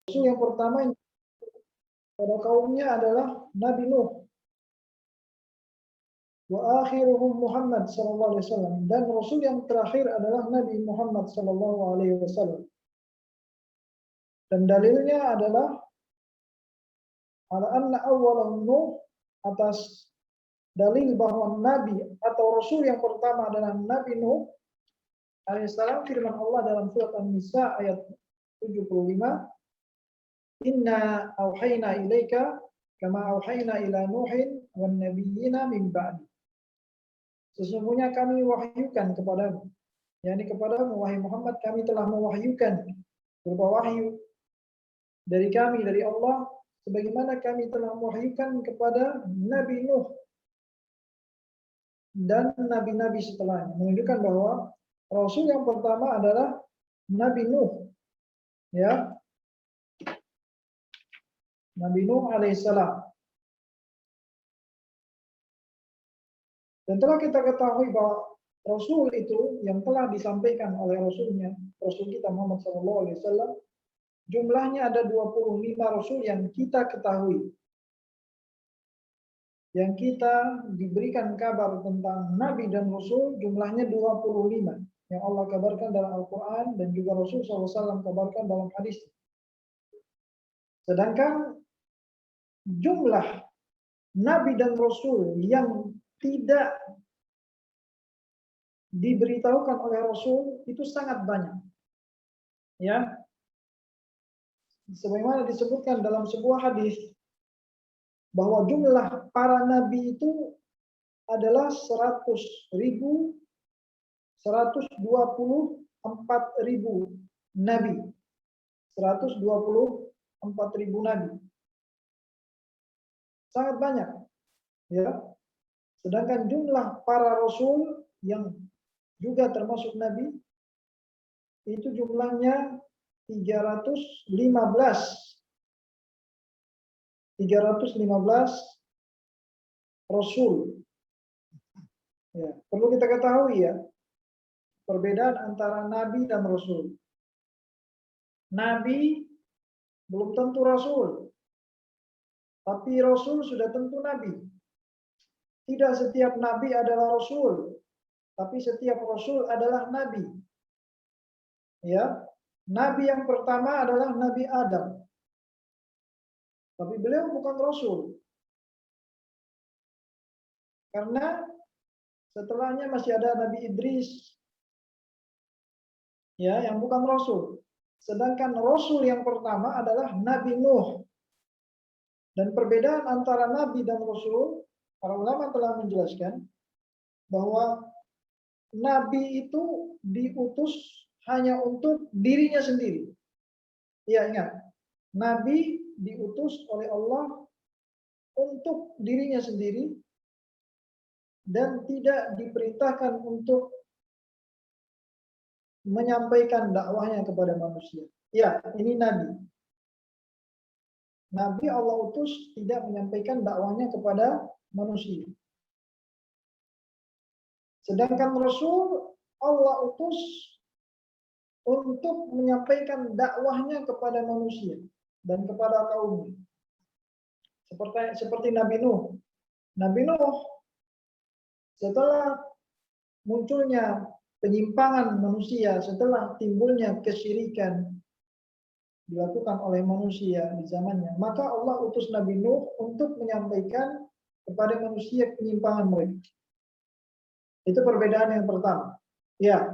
Rasul yang pertama pada kaumnya adalah Nabi Nuh. Wa akhiruhum Muhammad sallallahu alaihi wasallam, dan Rasul yang terakhir adalah Nabi Muhammad sallallahu alaihi wasallam. Dan dalilnya adalah ala anna awwalan Nuh, atas dalil bahwa Nabi atau Rasul yang pertama adalah Nabi Nuh alaihissalam. Firman Allah dalam surat An-Nisa ayat 75, Inna auhayna ilaika kama auhayna ila Nuhin wan nabiyina min ba'di. Sesungguhnya kami wahyukan kepadamu, yakni kepadamu wahai Muhammad, kami telah mewahyukan berupa wahyu dari kami, dari Allah, sebagaimana kami telah mewahyukan kepada Nabi Nuh dan nabi-nabi setelahnya, menunjukkan bahwa Rasul yang pertama adalah Nabi Nuh, ya, Nabi Nuh alaihissalam. Dan telah kita ketahui bahwa Rasul itu yang telah disampaikan oleh Rasulnya, Rasul kita Muhammad SAW, jumlahnya ada 25 Rasul yang kita ketahui. Yang kita diberikan kabar tentang Nabi dan Rasul jumlahnya 25. Yang Allah kabarkan dalam Al-Quran dan juga Rasul SAW kabarkan dalam hadis. Sedangkan jumlah Nabi dan Rasul yang tidak diberitahukan oleh Rasul itu sangat banyak, ya. Sebagaimana disebutkan dalam sebuah hadis bahwa jumlah para nabi itu adalah 124.000 nabi. 124.000 nabi. Sangat banyak, ya. Sedangkan jumlah para rasul yang juga termasuk nabi itu jumlahnya 315 rasul. Ya, perlu kita ketahui ya, perbedaan antara nabi dan rasul. Nabi belum tentu rasul, tapi rasul sudah tentu nabi. Tidak setiap nabi adalah rasul, tapi setiap rasul adalah nabi. Ya, nabi yang pertama adalah Nabi Adam. Tapi beliau bukan rasul. Karena setelahnya masih ada Nabi Idris. Ya, yang bukan rasul. Sedangkan rasul yang pertama adalah Nabi Nuh. Dan perbedaan antara nabi dan rasul, para ulama telah menjelaskan bahwa nabi itu diutus hanya untuk dirinya sendiri. Ya, ingat, nabi diutus oleh Allah untuk dirinya sendiri dan tidak diperintahkan untuk menyampaikan dakwahnya kepada manusia. Ya, ini nabi. Nabi Allah utus tidak menyampaikan dakwahnya kepada manusia. Sedangkan Rasul Allah utus untuk menyampaikan dakwahnya kepada manusia dan kepada kaumnya. Seperti Nabi Nuh. Nabi Nuh setelah munculnya penyimpangan manusia, setelah timbulnya kesyirikan dilakukan oleh manusia di zamannya, maka Allah utus Nabi Nuh untuk menyampaikan kepada manusia penyimpangan mereka. Itu perbedaan yang pertama. Ya,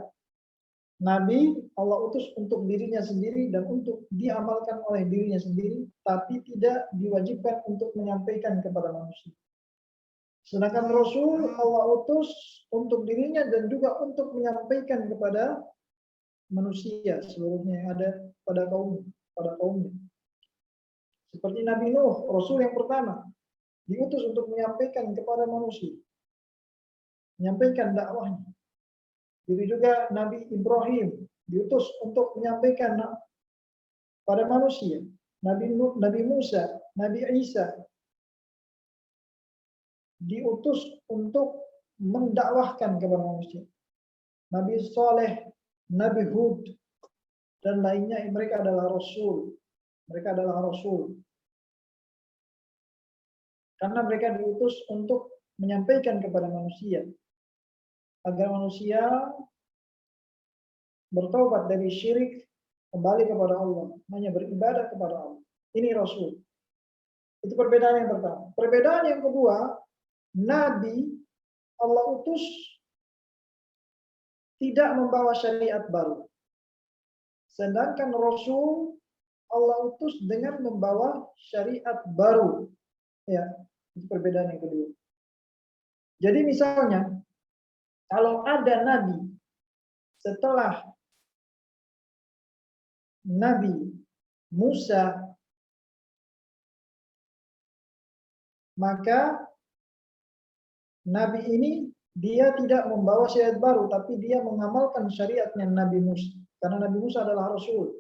Nabi Allah utus untuk dirinya sendiri dan untuk diamalkan oleh dirinya sendiri, tapi tidak diwajibkan untuk menyampaikan kepada manusia. Sedangkan Rasul Allah utus untuk dirinya dan juga untuk menyampaikan kepada manusia seluruhnya yang ada pada kaumnya. Seperti Nabi Nuh, Rasul yang pertama, diutus untuk menyampaikan kepada manusia, menyampaikan dakwahnya. Begitu juga Nabi Ibrahim diutus untuk menyampaikan pada manusia. Nabi Musa, Nabi Isa diutus untuk mendakwahkan kepada manusia. Nabi Saleh, Nabi Hud, dan lainnya, mereka adalah Rasul Mereka adalah rasul. Karena mereka diutus untuk menyampaikan kepada manusia agar manusia bertobat dari syirik, kembali kepada Allah, hanya beribadah kepada Allah. Ini rasul. Itu perbedaan yang pertama. Perbedaan yang kedua, nabi Allah utus tidak membawa syariat baru. Sedangkan rasul Allah utus dengan membawa syariat baru. Ya, itu perbedaan yang kedua. Jadi misalnya, kalau ada nabi setelah Nabi Musa, maka nabi ini dia tidak membawa syariat baru, tapi dia mengamalkan syariatnya Nabi Musa. Karena Nabi Musa adalah rasul.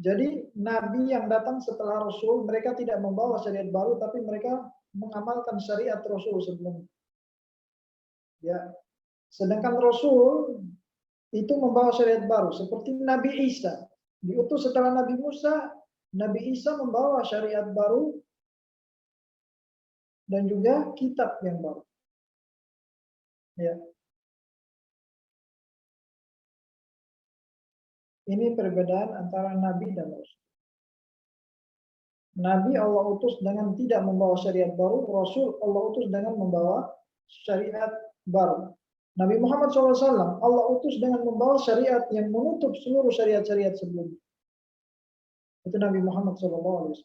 Jadi nabi yang datang setelah rasul, mereka tidak membawa syariat baru, tapi mereka mengamalkan syariat rasul sebelumnya. Ya. Sedangkan rasul itu membawa syariat baru, seperti Nabi Isa. Diutus setelah Nabi Musa, Nabi Isa membawa syariat baru dan juga kitab yang baru. Ya. Ini perbedaan antara nabi dan rasul. Nabi Allah utus dengan tidak membawa syariat baru, rasul Allah utus dengan membawa syariat baru. Nabi Muhammad SAW Allah utus dengan membawa syariat yang menutup seluruh syariat-syariat sebelumnya. Itu Nabi Muhammad SAW.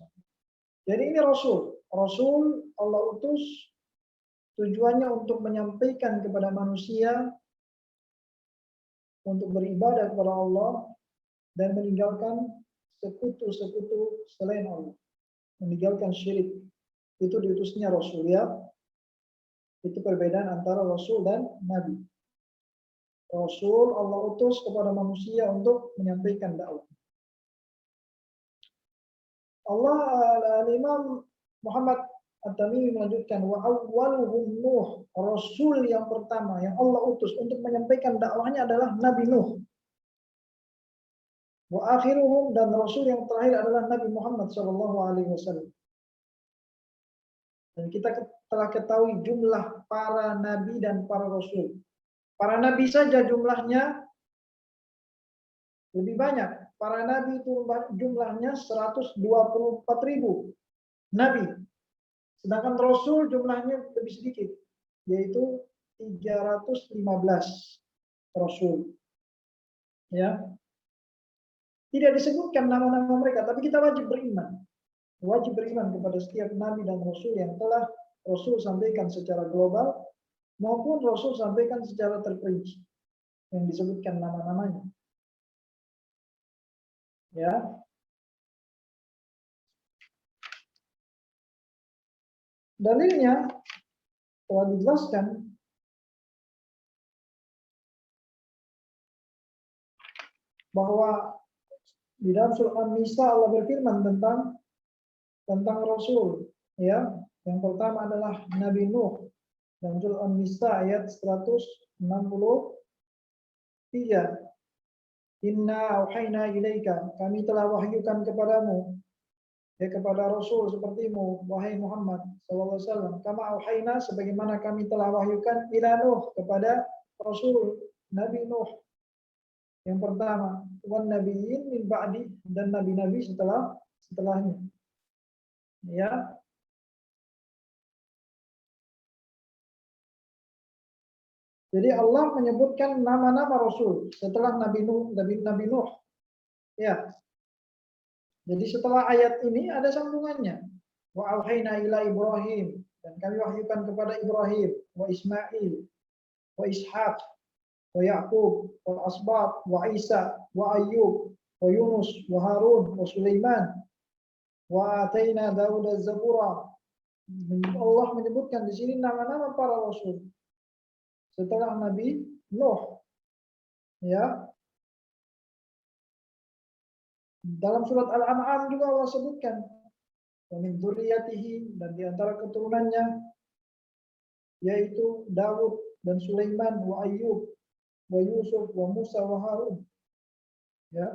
Jadi ini rasul. Rasul Allah utus tujuannya untuk menyampaikan kepada manusia untuk beribadah kepada Allah dan meninggalkan sekutu-sekutu selain Allah. Meninggalkan syirik. Itu diutusnya rasul, ya. Itu perbedaan antara rasul dan nabi. Rasul Allah utus kepada manusia untuk menyampaikan dakwah. Imam Muhammad At-Tamimi melanjutkan, wa awwaluhum Nuh, rasul yang pertama yang Allah utus untuk menyampaikan dakwahnya adalah Nabi Nuh. Wa akhiruhum, dan rasul yang terakhir adalah Nabi Muhammad SAW. Dan kita telah ketahui jumlah para nabi dan para rasul. Para nabi saja jumlahnya lebih banyak. Para nabi itu jumlahnya 124.000 nabi. Sedangkan rasul jumlahnya lebih sedikit, yaitu 315 rasul. Ya. Tidak disebutkan nama-nama mereka, tapi kita wajib beriman. Wajib beriman kepada setiap nabi dan rasul yang telah rasul sampaikan secara global maupun rasul sampaikan secara terperinci yang disebutkan nama-namanya. Ya. Dalilnya telah dijelaskan bahwa di dalam surah An-Nisa Allah berfirman tentang rasul, ya. Yang pertama adalah Nabi Nuh dalam surah An-Nisa ayat 163. Inna auhayna ilaika, kami telah wahyukan kepadamu, ya, kepada rasul sepertimu, wahai Muhammad sallallahu alaihi wasallam, kama auhayna, sebagaimana kami telah wahyukan ila Nuh, kepada rasul Nabi Nuh yang pertama, wan nabiyyin min ba'di, dan nabi-nabi setelahnya. Ya. Jadi Allah menyebutkan nama-nama rasul setelah Nabi Nuh. Ya. Jadi setelah ayat ini ada sambungannya. Wa auhayna ila Ibrahim, dan kami wahyukan kepada Ibrahim, wa Ismail, wa Ishaq, wa Yaqub, wa Asbat, wa Isa, wa Ayyub, wa Yunus, wa Harun, wa Sulaiman, wa atayna Daud az-Zabura. Allah menyebutkan di sini nama-nama para rasul setelah Nabi Nuh. Ya. Dalam surat Al-An'am juga Allah sebutkan, wa min dzurriyyatihi, dan di antara keturunannya yaitu Daud dan Sulaiman, wa Ayyub, wa Yusuf, wa Musa, wa Harun. Ya.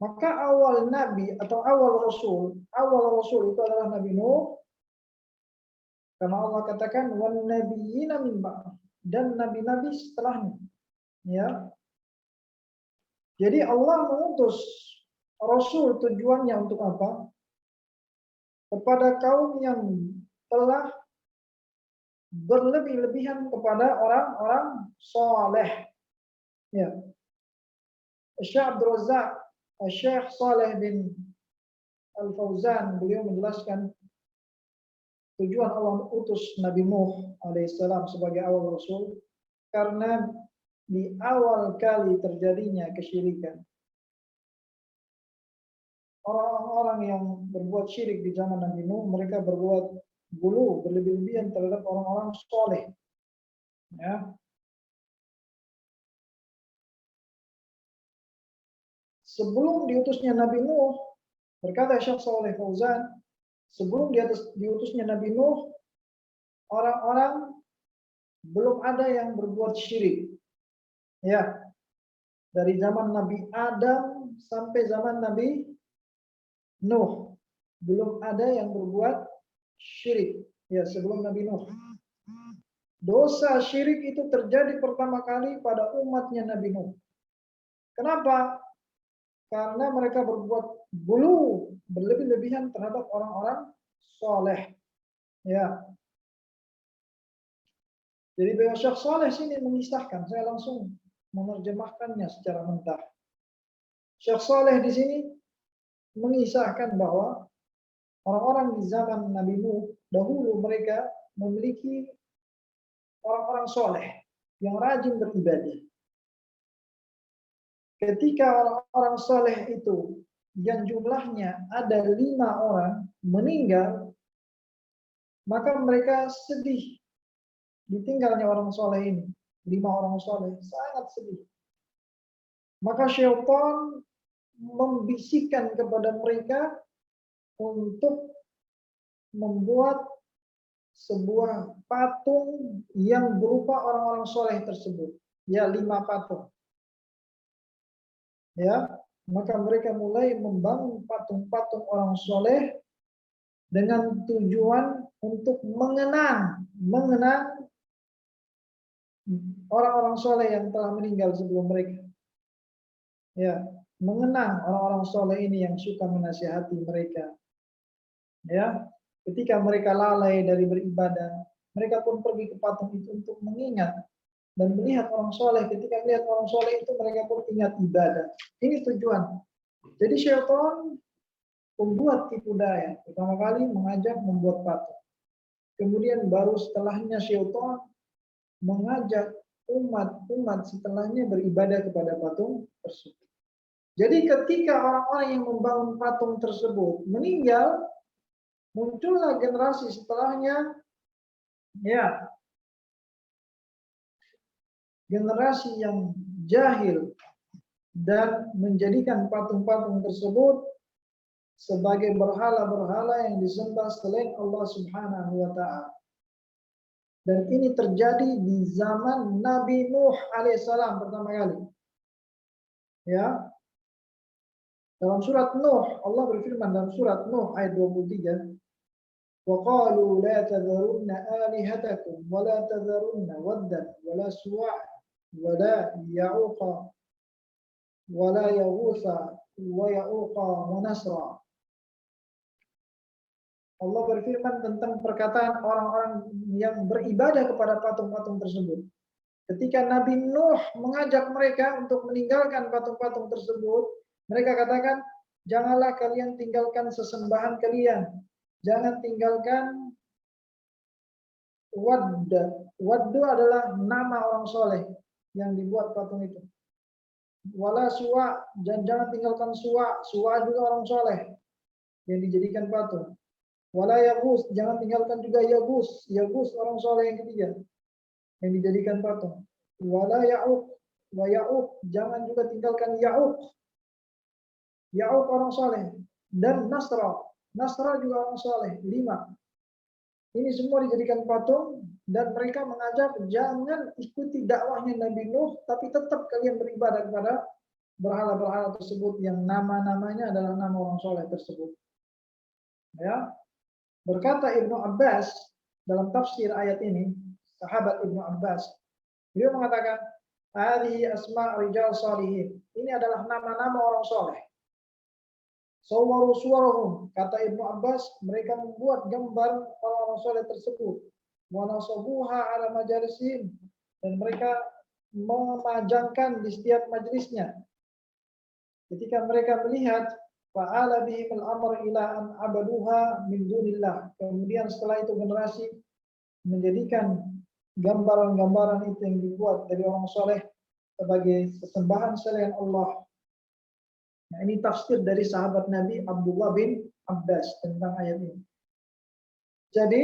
Maka awal nabi atau awal rasul itu adalah Nabi Nuh, karena Allah katakan wan nabiyina min ba'd, dan nabi-nabi setelahnya. Ya. Jadi Allah mengutus rasul tujuannya untuk apa? Kepada kaum yang telah berlebih-lebihan kepada orang-orang soleh. Ya. Syekh Abdul Razak, Syekh Saleh bin Al-Fauzan, beliau menjelaskan tujuan Allah utus Nabi Nuh alaihissalam sebagai awal Rasul karena di awal kali terjadinya kesyirikan. Orang-orang yang berbuat syirik di zaman Nabi Nuh, mereka berbuat gulu, berlebih-lebihan terhadap orang-orang soleh. Ya. Sebelum diutusnya Nabi Nuh, berkata Syekh Saleh Fauzan, sebelum diutusnya Nabi Nuh, orang-orang belum ada yang berbuat syirik. Ya, dari zaman Nabi Adam sampai zaman Nabi Nuh, belum ada yang berbuat syirik. Ya, sebelum Nabi Nuh. Dosa syirik itu terjadi pertama kali pada umatnya Nabi Nuh. Kenapa? Karena mereka berbuat gulu, berlebih-lebihan terhadap orang-orang soleh. Ya. Jadi beliau Syekh Saleh sini mengisahkan, saya langsung menerjemahkannya secara mentah. Syekh Saleh di sini mengisahkan bahwa orang-orang di zaman Nabi Nuh dahulu mereka memiliki orang-orang soleh yang rajin beribadah. Ketika orang-orang soleh itu yang jumlahnya ada 5 orang meninggal, maka mereka sedih ditinggalnya orang soleh ini. 5 orang soleh sangat sedih. Maka syaitan membisikkan kepada mereka untuk membuat sebuah patung yang berupa orang-orang soleh tersebut. Ya, 5 patung. Ya, maka mereka mulai membangun patung-patung orang soleh dengan tujuan untuk mengenang orang-orang soleh yang telah meninggal sebelum mereka. Ya, mengenang orang-orang soleh ini yang suka menasihati mereka. Ya, ketika mereka lalai dari beribadah, mereka pun pergi ke patung itu untuk mengingat dan melihat orang soleh. Ketika melihat orang soleh itu, mereka pun ingat ibadah. Ini tujuan. Jadi syaitan membuat tipu daya. Pertama kali mengajak membuat patung. Kemudian baru setelahnya syaitan mengajak umat setelahnya beribadah kepada patung tersebut. Jadi ketika orang-orang yang membangun patung tersebut meninggal, muncullah generasi setelahnya, ya, generasi yang jahil dan menjadikan patung-patung tersebut sebagai berhala-berhala yang disembah selain Allah Subhanahu wa taala. Dan ini terjadi di zaman Nabi Nuh alaihissalam pertama kali. Ya. Dalam surat Nuh, Allah berfirman dalam surat Nuh ayat 23, "Wa qalu la tadharunna alihatakum wa la tadharunna waddan wa la suwa' wa la ya'uqa wa la yaghutha wa ya'uqa wa nasra." Allah berfirman tentang perkataan orang-orang yang beribadah kepada patung-patung tersebut. Ketika Nabi Nuh mengajak mereka untuk meninggalkan patung-patung tersebut, mereka katakan, janganlah kalian tinggalkan sesembahan kalian. Jangan tinggalkan wadda. Waddu adalah nama orang soleh yang dibuat patung itu. Wala suwa, jangan tinggalkan suwa. Suwa juga orang soleh yang dijadikan patung. Wala yagus, jangan tinggalkan juga yagus. Yagus orang soleh yang ketiga yang dijadikan patung. Wala ya'uq, wa ya'uq, jangan juga tinggalkan ya'uq. Ya'uq orang soleh. Dan Nasra. Nasra juga orang soleh. 5. Ini semua dijadikan patung dan mereka mengajak jangan ikuti dakwahnya Nabi Nuh, tapi tetap kalian beribadah kepada berhala-berhala tersebut yang nama-namanya adalah nama orang soleh tersebut. Ya, berkata Ibnu Abbas dalam tafsir ayat ini, sahabat Ibnu Abbas, beliau mengatakan, "Hadhihi asma' rijal salihin." Ini adalah nama-nama orang soleh. Sawwaru suwarahum, kata Ibnu Abbas, mereka membuat gambar orang-orang soleh tersebut. Wa nasabuha ala majalisihim, dan mereka memajangkan di setiap majelisnya. Ketika mereka melihat fa'ala bihim al-amr ila an abaduha min dunillah. Kemudian setelah itu generasi menjadikan gambaran-gambaran itu yang dibuat dari orang soleh sebagai sesembahan selain Allah. Nah, ini tafsir dari sahabat Nabi Abdullah bin Abbas tentang ayat ini. Jadi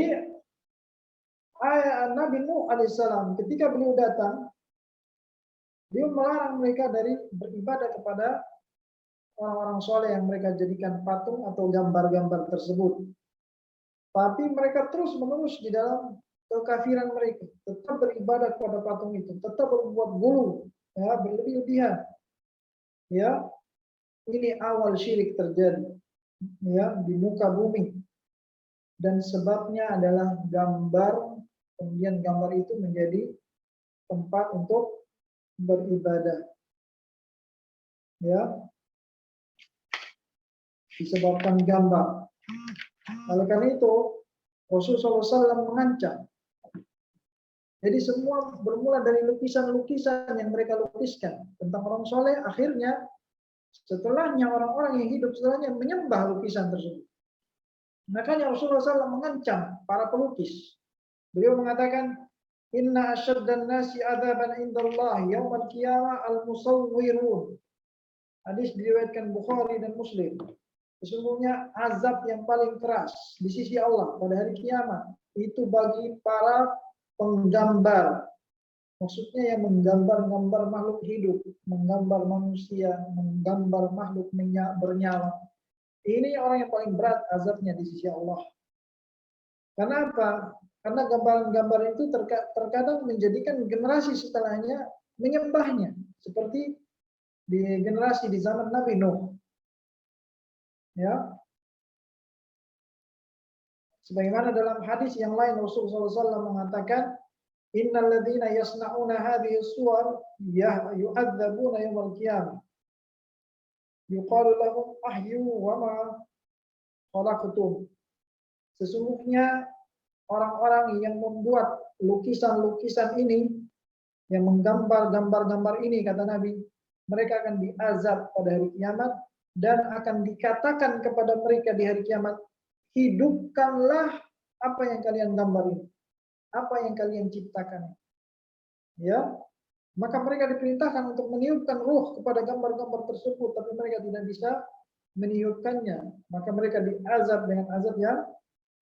ayat Nabi Nuh alaihissalam ketika beliau datang, beliau melarang mereka dari beribadah kepada orang-orang soleh yang mereka jadikan patung atau gambar-gambar tersebut. Tapi mereka terus menerus di dalam kekafiran mereka, tetap beribadah kepada patung itu, tetap berbuat gulu, ya, berlebih-lebihan. Ya, ini awal syirik terjadi, ya, di muka bumi. Dan sebabnya adalah gambar, kemudian gambar itu menjadi tempat untuk beribadah. Ya, disebabkan gambar. Oleh karena itu, Rasulullah SAW mengancam. Jadi semua bermula dari lukisan-lukisan yang mereka lukiskan tentang orang soleh. Akhirnya, setelahnya orang-orang yang hidup setelahnya menyembah lukisan tersebut. Makanya Rasulullah SAW mengancam para pelukis. Beliau mengatakan, Inna asyaddan nasi adzaban indallah yaumal qiyamah al-musawwirun. Hadis diriwayatkan Bukhari dan Muslim. Sesungguhnya azab yang paling keras di sisi Allah pada hari kiamat itu bagi para penggambar. Maksudnya yang menggambar-gambar makhluk hidup, menggambar manusia, menggambar makhluk bernyawa. Ini orang yang paling berat azabnya di sisi Allah. Karena apa? Karena gambar-gambar itu terkadang menjadikan generasi setelahnya menyembahnya. Seperti di generasi di zaman Nabi Nuh. Ya, sebagaimana dalam hadis yang lain Rasulullah SAW mengatakan, Innal ladzina yasna'una hadhihi suwar yu'adzabuna yaumil qiyamah. Yuqalu lahum ahyu wa ma khalaqtum. Sesungguhnya orang-orang yang membuat lukisan-lukisan ini, yang menggambar gambar-gambar ini, kata Nabi, mereka akan diazab pada hari kiamat. Dan akan dikatakan kepada mereka di hari kiamat, hidupkanlah apa yang kalian gambar ini, apa yang kalian ciptakan. Ya, maka mereka diperintahkan untuk meniupkan ruh kepada gambar-gambar tersebut, tapi mereka tidak bisa meniupkannya. Maka mereka diazab dengan azab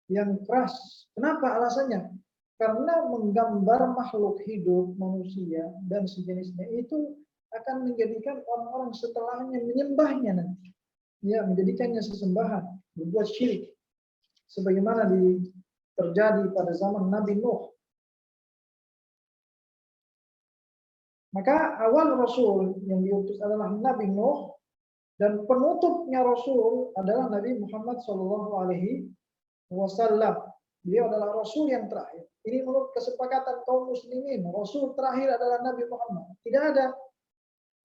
yang keras. Kenapa alasannya? Karena menggambar makhluk hidup, manusia dan sejenisnya itu akan menjadikan orang-orang setelahnya menyembahnya nanti. Ya, menjadikannya sesembahan, berbuat syirik. Sebagaimana terjadi pada zaman Nabi Nuh. Maka awal Rasul yang diutus adalah Nabi Nuh dan penutupnya Rasul adalah Nabi Muhammad SAW. Beliau adalah Rasul yang terakhir. Ini menurut kesepakatan kaum muslimin. Rasul terakhir adalah Nabi Muhammad. Tidak ada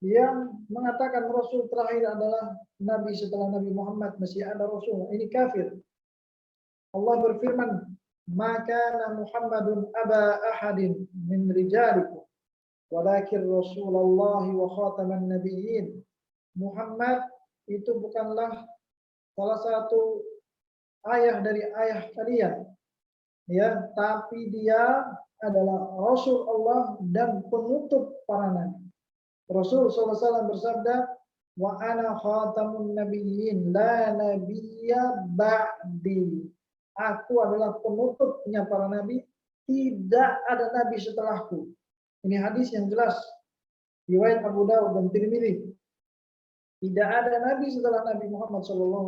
yang mengatakan Rasul terakhir adalah Nabi setelah Nabi Muhammad, masih ada Rasul. Ini kafir. Allah berfirman, "Maka Muhammadun aba ahadin min rijalikum, walakin Rasulullah wa khataman nabiyyin." Muhammad itu bukanlah salah satu ayah dari ayah kalian, ya, tapi dia adalah Rasul Allah dan penutup para nabi. Rasul SAW bersabda, wa ana khatamun nabiyyin la nabiyya ba'di. Aku adalah penutupnya para nabi, tidak ada nabi setelahku. Ini hadis yang jelas, riwayat Abu Dawud dan Tirmidzi. Tidak ada nabi setelah Nabi Muhammad SAW.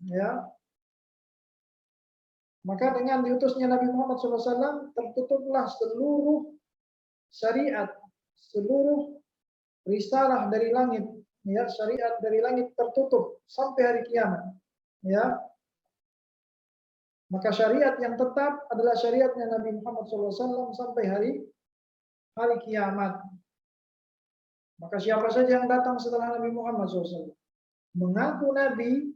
Ya, maka dengan diutusnya Nabi Muhammad SAW tertutuplah seluruh syariat, seluruh risalah dari langit, ya, syariat dari langit tertutup sampai hari kiamat, ya. Maka syariat yang tetap adalah syariatnya Nabi Muhammad SAW sampai hari kiamat. Maka siapa saja yang datang setelah Nabi Muhammad SAW mengaku Nabi,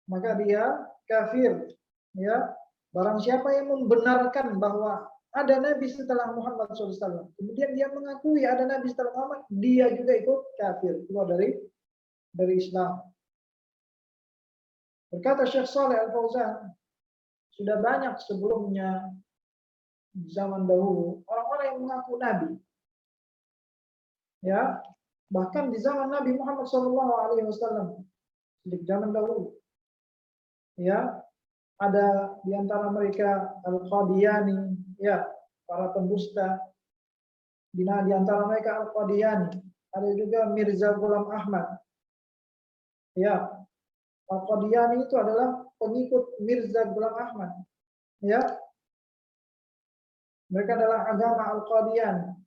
maka dia kafir. Ya, barang siapa yang membenarkan bahwa ada Nabi setelah Muhammad SAW, kemudian dia mengakui ada Nabi setelah Muhammad, dia juga ikut kafir, keluar dari Islam. Berkata Syekh Saleh Al Fauzan, sudah banyak sebelumnya zaman dahulu orang-orang yang mengaku Nabi. Ya, bahkan di zaman Nabi Muhammad SAW, di zaman dahulu, ya, ada di antara mereka Al-Qadiani, ya, para pendusta. Di antara mereka Al-Qadiani, ada juga Mirza Ghulam Ahmad. Ya, Al-Qadiani itu adalah pengikut Mirza Ghulam Ahmad. Ya, mereka adalah agama Al-Qadiani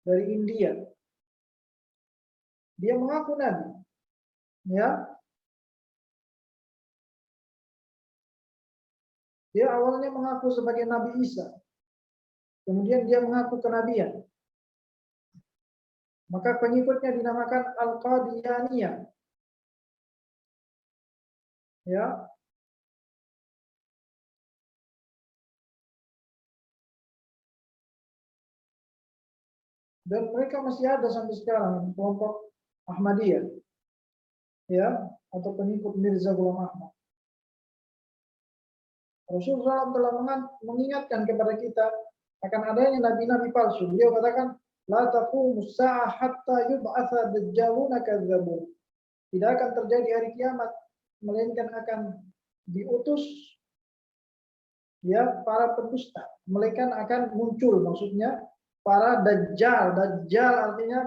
dari India. Dia mengaku Nabi. Ya, dia awalnya mengaku sebagai Nabi Isa. Kemudian dia mengaku kenabian. Maka pengikutnya dinamakan Al-Qadianiyah. Ya. Dan mereka masih ada sampai sekarang, kelompok Ahmadiyah. Ya, atau pengikut Mirza Ghulam Ahmad. Rasulullah SAW telah mengingatkan kepada kita akan adanya nabi-nabi palsu. Beliau katakan, la taqumu as-sa'ah hatta yub'atsa dajjaluna kadzdzabun. Tidak akan terjadi hari kiamat melainkan akan diutus ya para pendusta, melainkan akan muncul, maksudnya para dajjal. Dajjal artinya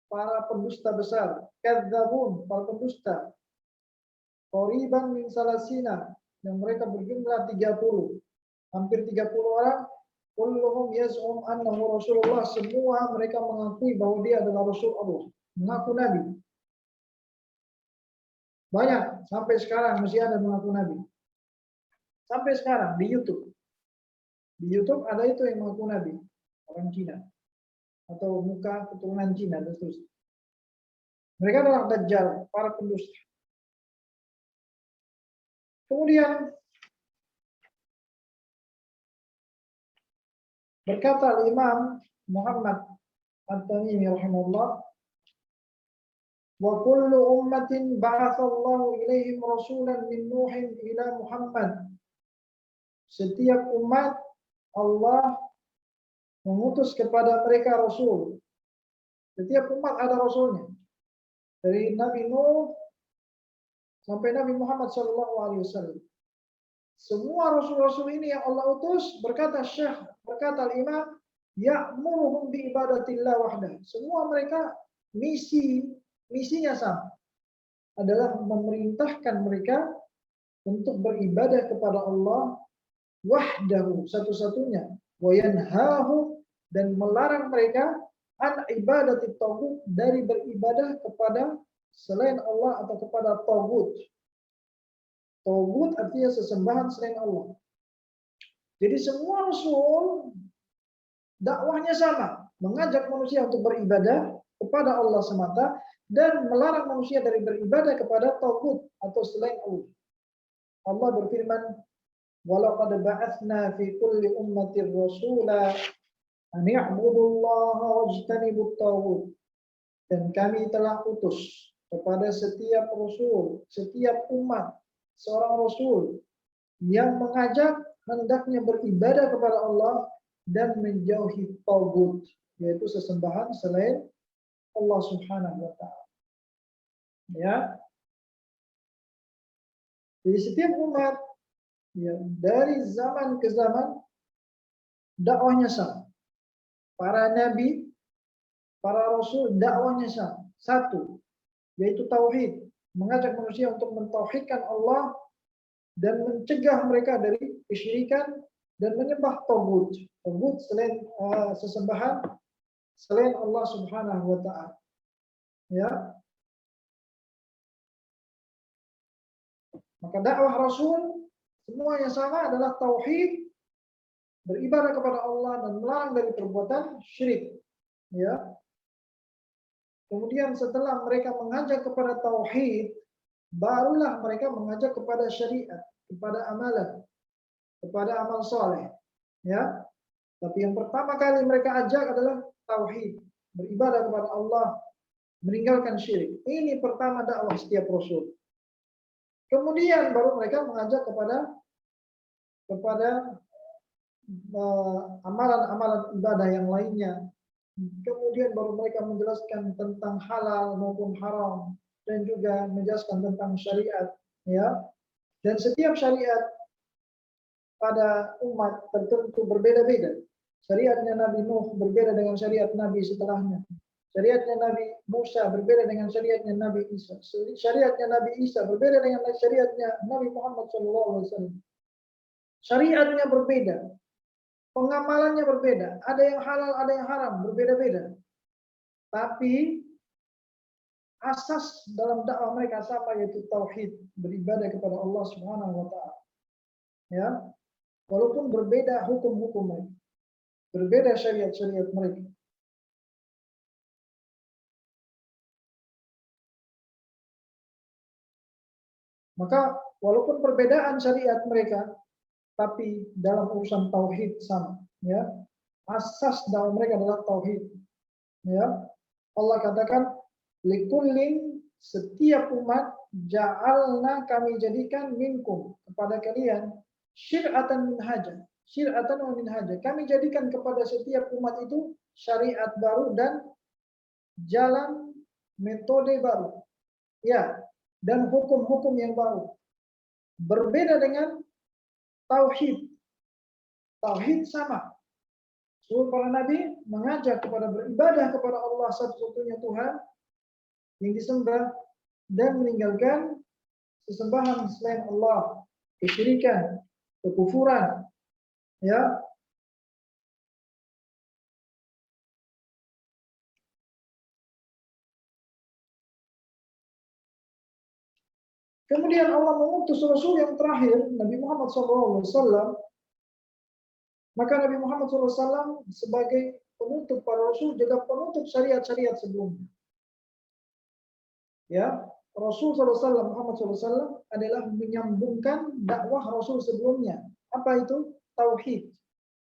para pendusta besar. Kadzdzabun, para pendusta. Qoriban min salasina, yang mereka berjumlah 30. Hampir 30 orang. Kulluhum yaz'um annahu Rasulullah. Semua mereka mengakui bahwa dia adalah Rasul Allah, mengaku Nabi. Banyak, sampai sekarang masih ada mengaku Nabi. Sampai sekarang di YouTube. Di YouTube ada itu yang mengaku Nabi, orang Cina atau muka keturunan Cina dan seterusnya. Mereka adalah dajjal, para pendusta. Kemudian berkata Imam Muhammad At-Tamimi rahimahullah, wa kullu ummatin ba'atsallahu ilaihim rasulan min Nuhin ila Muhammad. Setiap umat Allah mengutus kepada mereka rasul. Setiap umat ada rasulnya. Dari Nabi Nuh sampai Nabi Muhammad SAW. Semua rasul-rasul ini yang Allah utus, berkata Syekh, berkata Imam, ya'muruhum bi ibadatillah wahdah. Semua mereka misinya sama, adalah memerintahkan mereka untuk beribadah kepada Allah wahdahu, satu-satunya, wa yanhahu, dan melarang mereka an ibadatit taghut, dari beribadah kepada selain Allah atau kepada taghut. Taghut artinya sesembahan selain Allah. Jadi semua rasul dakwahnya sama, mengajak manusia untuk beribadah kepada Allah semata dan melarang manusia dari beribadah kepada taghut atau selain Allah. Allah berfirman, "Walaqad ba'atsna fi kulli ummatin rasula an i'budullaha wajtanibut taghut." Dan kami telah utus kepada setiap rasul, setiap umat, seorang rasul yang mengajak hendaknya beribadah kepada Allah dan menjauhi taghut, yaitu sesembahan selain Allah Subhanahu wa taala. Ya. Jadi setiap umat ya, dari zaman ke zaman dakwahnya sama. Para nabi, para rasul dakwahnya sama. Satu, yaitu tauhid, mengajak manusia untuk mentauhidkan Allah dan mencegah mereka dari kesyirikan dan menyembah taghut. Taghut selain sesembahan selain Allah Subhanahu wa taala. Ya. Maka dakwah Rasul semua yang sama adalah tauhid, beribadah kepada Allah dan melarang dari perbuatan syirik. Ya. Kemudian setelah mereka mengajak kepada tauhid, barulah mereka mengajak kepada syariat, kepada amalan, kepada amal soleh. Ya. Tapi yang pertama kali mereka ajak adalah tauhid, beribadah kepada Allah, meninggalkan syirik. Ini pertama dakwah setiap Rasul. Kemudian baru mereka mengajak kepada amalan-amalan ibadah yang lainnya. Kemudian baru mereka menjelaskan tentang halal maupun haram dan juga menjelaskan tentang syariat, ya. Dan setiap syariat pada umat tertentu berbeda-beda. Syariatnya Nabi Nuh berbeda dengan syariat Nabi setelahnya. Syariatnya Nabi Musa berbeda dengan syariatnya Nabi Isa. Syariatnya Nabi Isa berbeda dengan syariatnya Nabi Muhammad SAW. Syariatnya berbeda, pengamalannya berbeda. Ada yang halal, ada yang haram, berbeda-beda. Tapi asas dalam dakwah mereka sama, yaitu tauhid, beribadah kepada Allah Subhanahu wa taala. Ya. Walaupun berbeda hukum-hukum mereka, berbeda syariat-syariat mereka. Maka walaupun perbedaan syariat mereka, tapi dalam urusan tauhid sama, ya. Asas dalam mereka adalah tauhid. Ya. Allah katakan, likullin, setiap umat, ja'alna, kami jadikan, minkum, kepada kalian, syir'atan minhaja, syir'atan wa minhaja. Kami jadikan kepada setiap umat itu syariat baru dan jalan metode baru. Ya, dan hukum-hukum yang baru. Berbeda dengan tauhid. Tauhid sama. Seluruh para nabi mengajak kepada beribadah kepada Allah satu-satunya Tuhan yang disembah dan meninggalkan sesembahan selain Allah, kesyirikan, kekufuran, ya. Kemudian Allah mengutus Rasul yang terakhir, Nabi Muhammad SAW. Maka Nabi Muhammad SAW sebagai penutup para Rasul juga penutup syariat-syariat sebelumnya. Ya, Rasul SAW, Muhammad SAW adalah menyambungkan dakwah Rasul sebelumnya. Apa itu? Tauhid,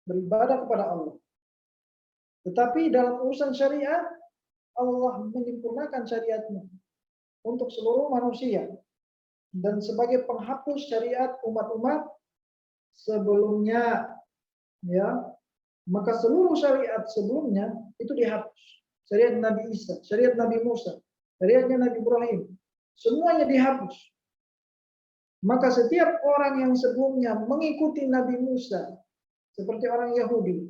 beribadah kepada Allah. Tetapi dalam urusan syariat, Allah menyempurnakan syariatnya untuk seluruh manusia. Dan sebagai penghapus syariat umat-umat sebelumnya, ya, maka seluruh syariat sebelumnya itu dihapus. Syariat Nabi Isa, syariat Nabi Musa, syariatnya Nabi Ibrahim, semuanya dihapus. Maka setiap orang yang sebelumnya mengikuti Nabi Musa, seperti orang Yahudi,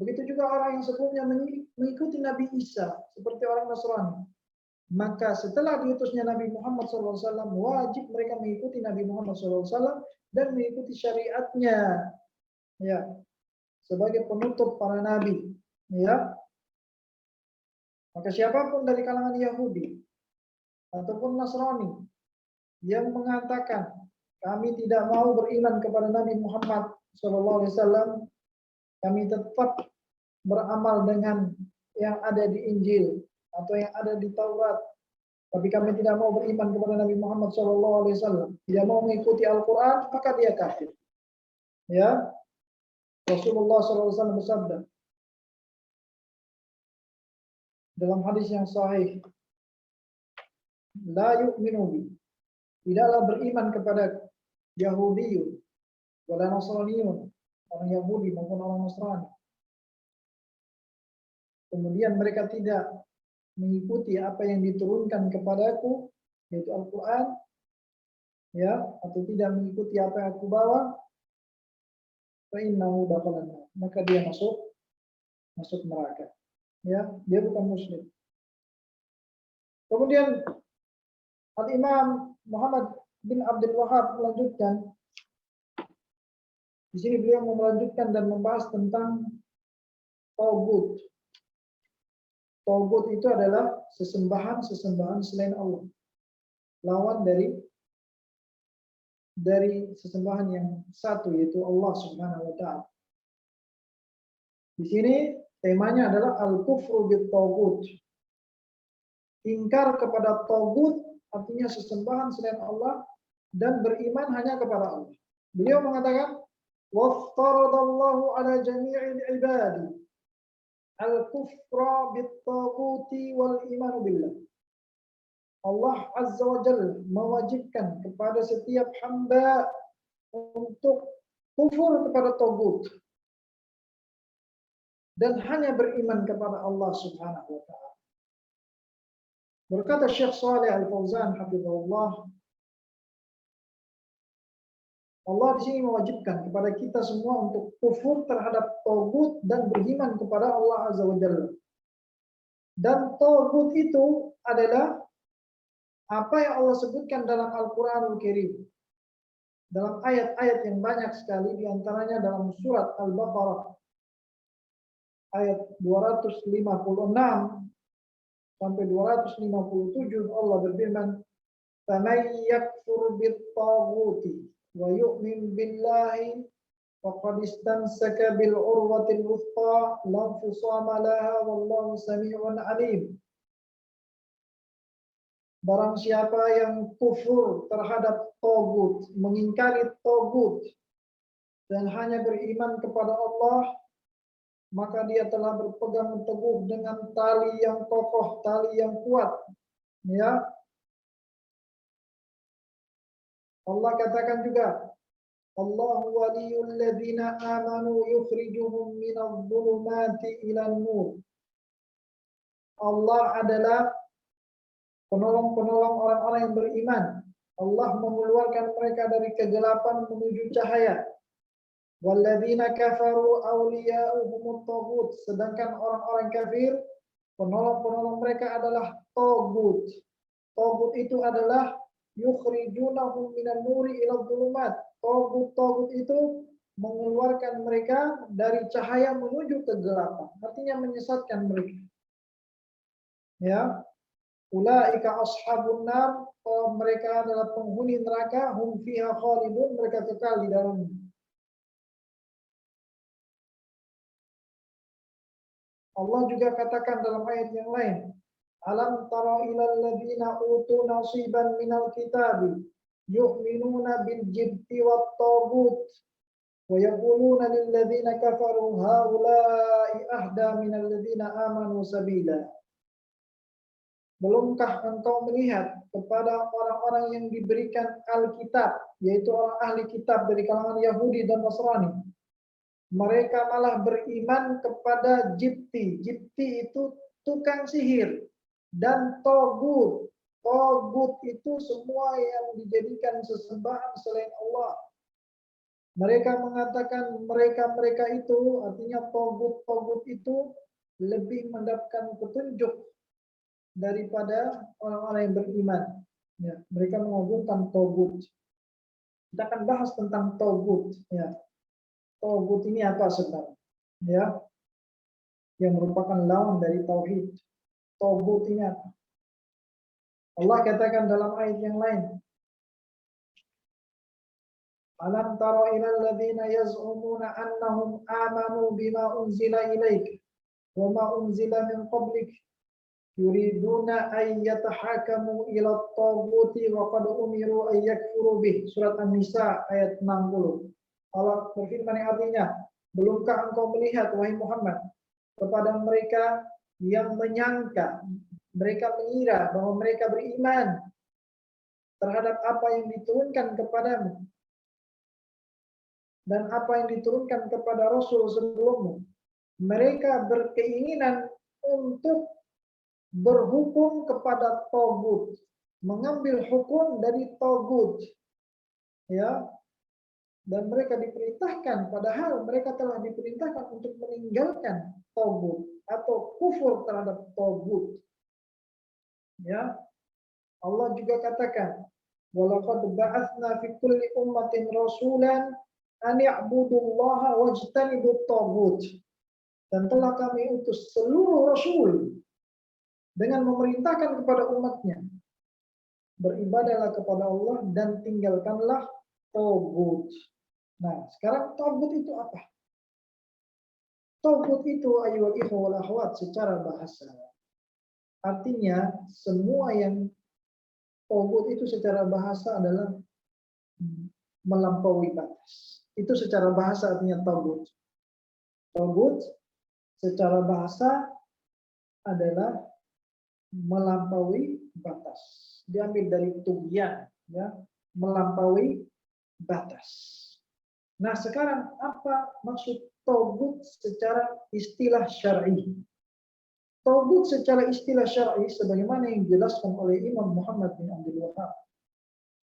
begitu juga orang yang sebelumnya mengikuti Nabi Isa, seperti orang Nasrani. Maka setelah diutusnya Nabi Muhammad SAW, wajib mereka mengikuti Nabi Muhammad SAW dan mengikuti syariatnya, ya, sebagai penutup para nabi, ya. Maka siapapun dari kalangan Yahudi ataupun Nasrani yang mengatakan kami tidak mau beriman kepada Nabi Muhammad SAW, kami tetap beramal dengan yang ada di Injil atau yang ada di Taurat, tapi kami tidak mau beriman kepada Nabi Muhammad SAW, tidak mau mengikuti Al-Quran, maka dia kafir. Ya, Rasulullah SAW bersabda dalam hadis yang sahih, la yu'minu bi, tidaklah beriman kepada Yahudiyun, wala Nasraniyun, orang Yahudi maupun orang Nasrani. Kemudian mereka tidak mengikuti apa yang diturunkan kepadaku, yaitu Al-Quran, ya, atau tidak mengikuti apa yang aku bawa, fa innahu dakhalan, maka dia masuk neraka. Ya, dia bukan muslim. Kemudian Al-Imam Muhammad bin Abdul Wahab melanjutkan. Di sini beliau mau melanjutkan dan membahas tentang tauhid. Togut itu adalah sesembahan selain Allah. Lawan dari sesembahan yang satu, yaitu Allah Subhanahu wa Ta'ala. Di sini temanya adalah al-kufru bit tagut. Ingkar kepada tagut, artinya sesembahan selain Allah, dan beriman hanya kepada Allah. Beliau mengatakan, waftaradallahu ala jami'il ibadi al-kufra bit-taghuti wal iman billah. Allah Azza wa Jalla mewajibkan kepada setiap hamba untuk kufur kepada tagut dan hanya beriman kepada Allah Subhanahu wa Ta'ala. Berkata Syekh Shalih Al-Fauzan hafizahullah, Allah di sini mewajibkan kepada kita semua untuk kufur terhadap tagut dan beriman kepada Allah Azza wa Jalla. Dan tagut itu adalah apa yang Allah sebutkan dalam Al-Quranul Karim. Dalam ayat-ayat yang banyak sekali, diantaranya dalam surat Al-Baqarah ayat 256 sampai 257, Allah berfirman, "Faman yakfur bit-taghuti wa yu'min billahi faqad istamsaka bil urwatil wuthqa la infisama laha wallahu samii'un 'aliim." Barang siapa yang kufur terhadap tagut, mengingkari tagut dan hanya beriman kepada Allah, maka dia telah berpegang teguh dengan tali yang kokoh, tali yang kuat. Ya. Allah katakan juga, Allahu waliyul ladzina amanu yukhrijuhum minadh dhulumati ilan nur. Allah adalah penolong-penolong orang-orang yang beriman. Allah mengeluarkan mereka dari kegelapan menuju cahaya. Walladzina kafaru awliya'uhumut taghut. Sedangkan orang-orang kafir, penolong-penolong mereka adalah taghut. Taghut itu adalah yukhrijunahum minan nuri ila dhulumat. Taghut itu mengeluarkan mereka dari cahaya menuju kegelapan. Artinya menyesatkan mereka. Ya. Ulaika ashabun nar, mereka adalah penghuni neraka, hum fiha khalidun, mereka kekal di dalamnya. Allah juga katakan dalam ayat yang lain, alam tara ilal ladzina utu nasiban minal kitabi yu'minuna bil jibti wat tagut wa yaquluna lil ladzina kafaru haula'i ahda minal ladzina amanu sabila. Belumkah engkau melihat kepada orang-orang yang diberikan Alkitab, yaitu orang ahli kitab dari kalangan Yahudi dan Nasrani? Mereka malah beriman kepada jibti. Jibti itu tukang sihir. Dan togut. Togut itu semua yang dijadikan sesembahan selain Allah. Mereka mengatakan mereka-mereka itu, artinya togut-togut itu lebih mendapatkan petunjuk daripada orang-orang yang beriman. Ya, mereka mengagungkan togut. Kita akan bahas tentang togut. Ya, togut ini apa sebenarnya? Ya, yang merupakan lawan dari tauhid. Togut ini apa? Allah katakan dalam ayat yang lain. Alam tara ilal ladzina yaz'umuna annahum amanu bima unzila ilaik wa ma unzila min qablik yuriduna ay yatahakamu ila at-taghuti wa qad umiru ay yakfuru bih. Surat An-Nisa ayat 60. Allah berfirman yang artinya, belumkah engkau melihat wahai Muhammad kepada mereka yang menyangka, mereka mengira bahwa mereka beriman terhadap apa yang diturunkan kepadamu dan apa yang diturunkan kepada Rasul sebelummu. Mereka berkeinginan untuk berhukum kepada tagut, mengambil hukum dari tagut, ya, dan mereka diperintahkan, padahal mereka telah diperintahkan untuk meninggalkan tagut atau kufur terhadap tagut. Ya, Allah juga katakan, walaqad ba'atsna fi kulli ummatin rasulan an ya'budullaha wajtanibut tagut. Dan telah kami utus seluruh rasul dengan memerintahkan kepada umatnya, beribadahlah kepada Allah dan tinggalkanlah togut. Nah, sekarang togut itu apa? Togut itu ayyuhal ikhwah wal akhwat secara bahasa. Artinya semua yang togut itu secara bahasa adalah melampaui batas. Itu secara bahasa artinya togut. Togut secara bahasa adalah melampaui batas. Diambil dari tughyan, ya, melampaui batas. Nah, sekarang apa maksud togut secara istilah syar'i? Togut secara istilah syar'i sebagaimana yang dijelaskan oleh Imam Muhammad bin Abdul Wahhab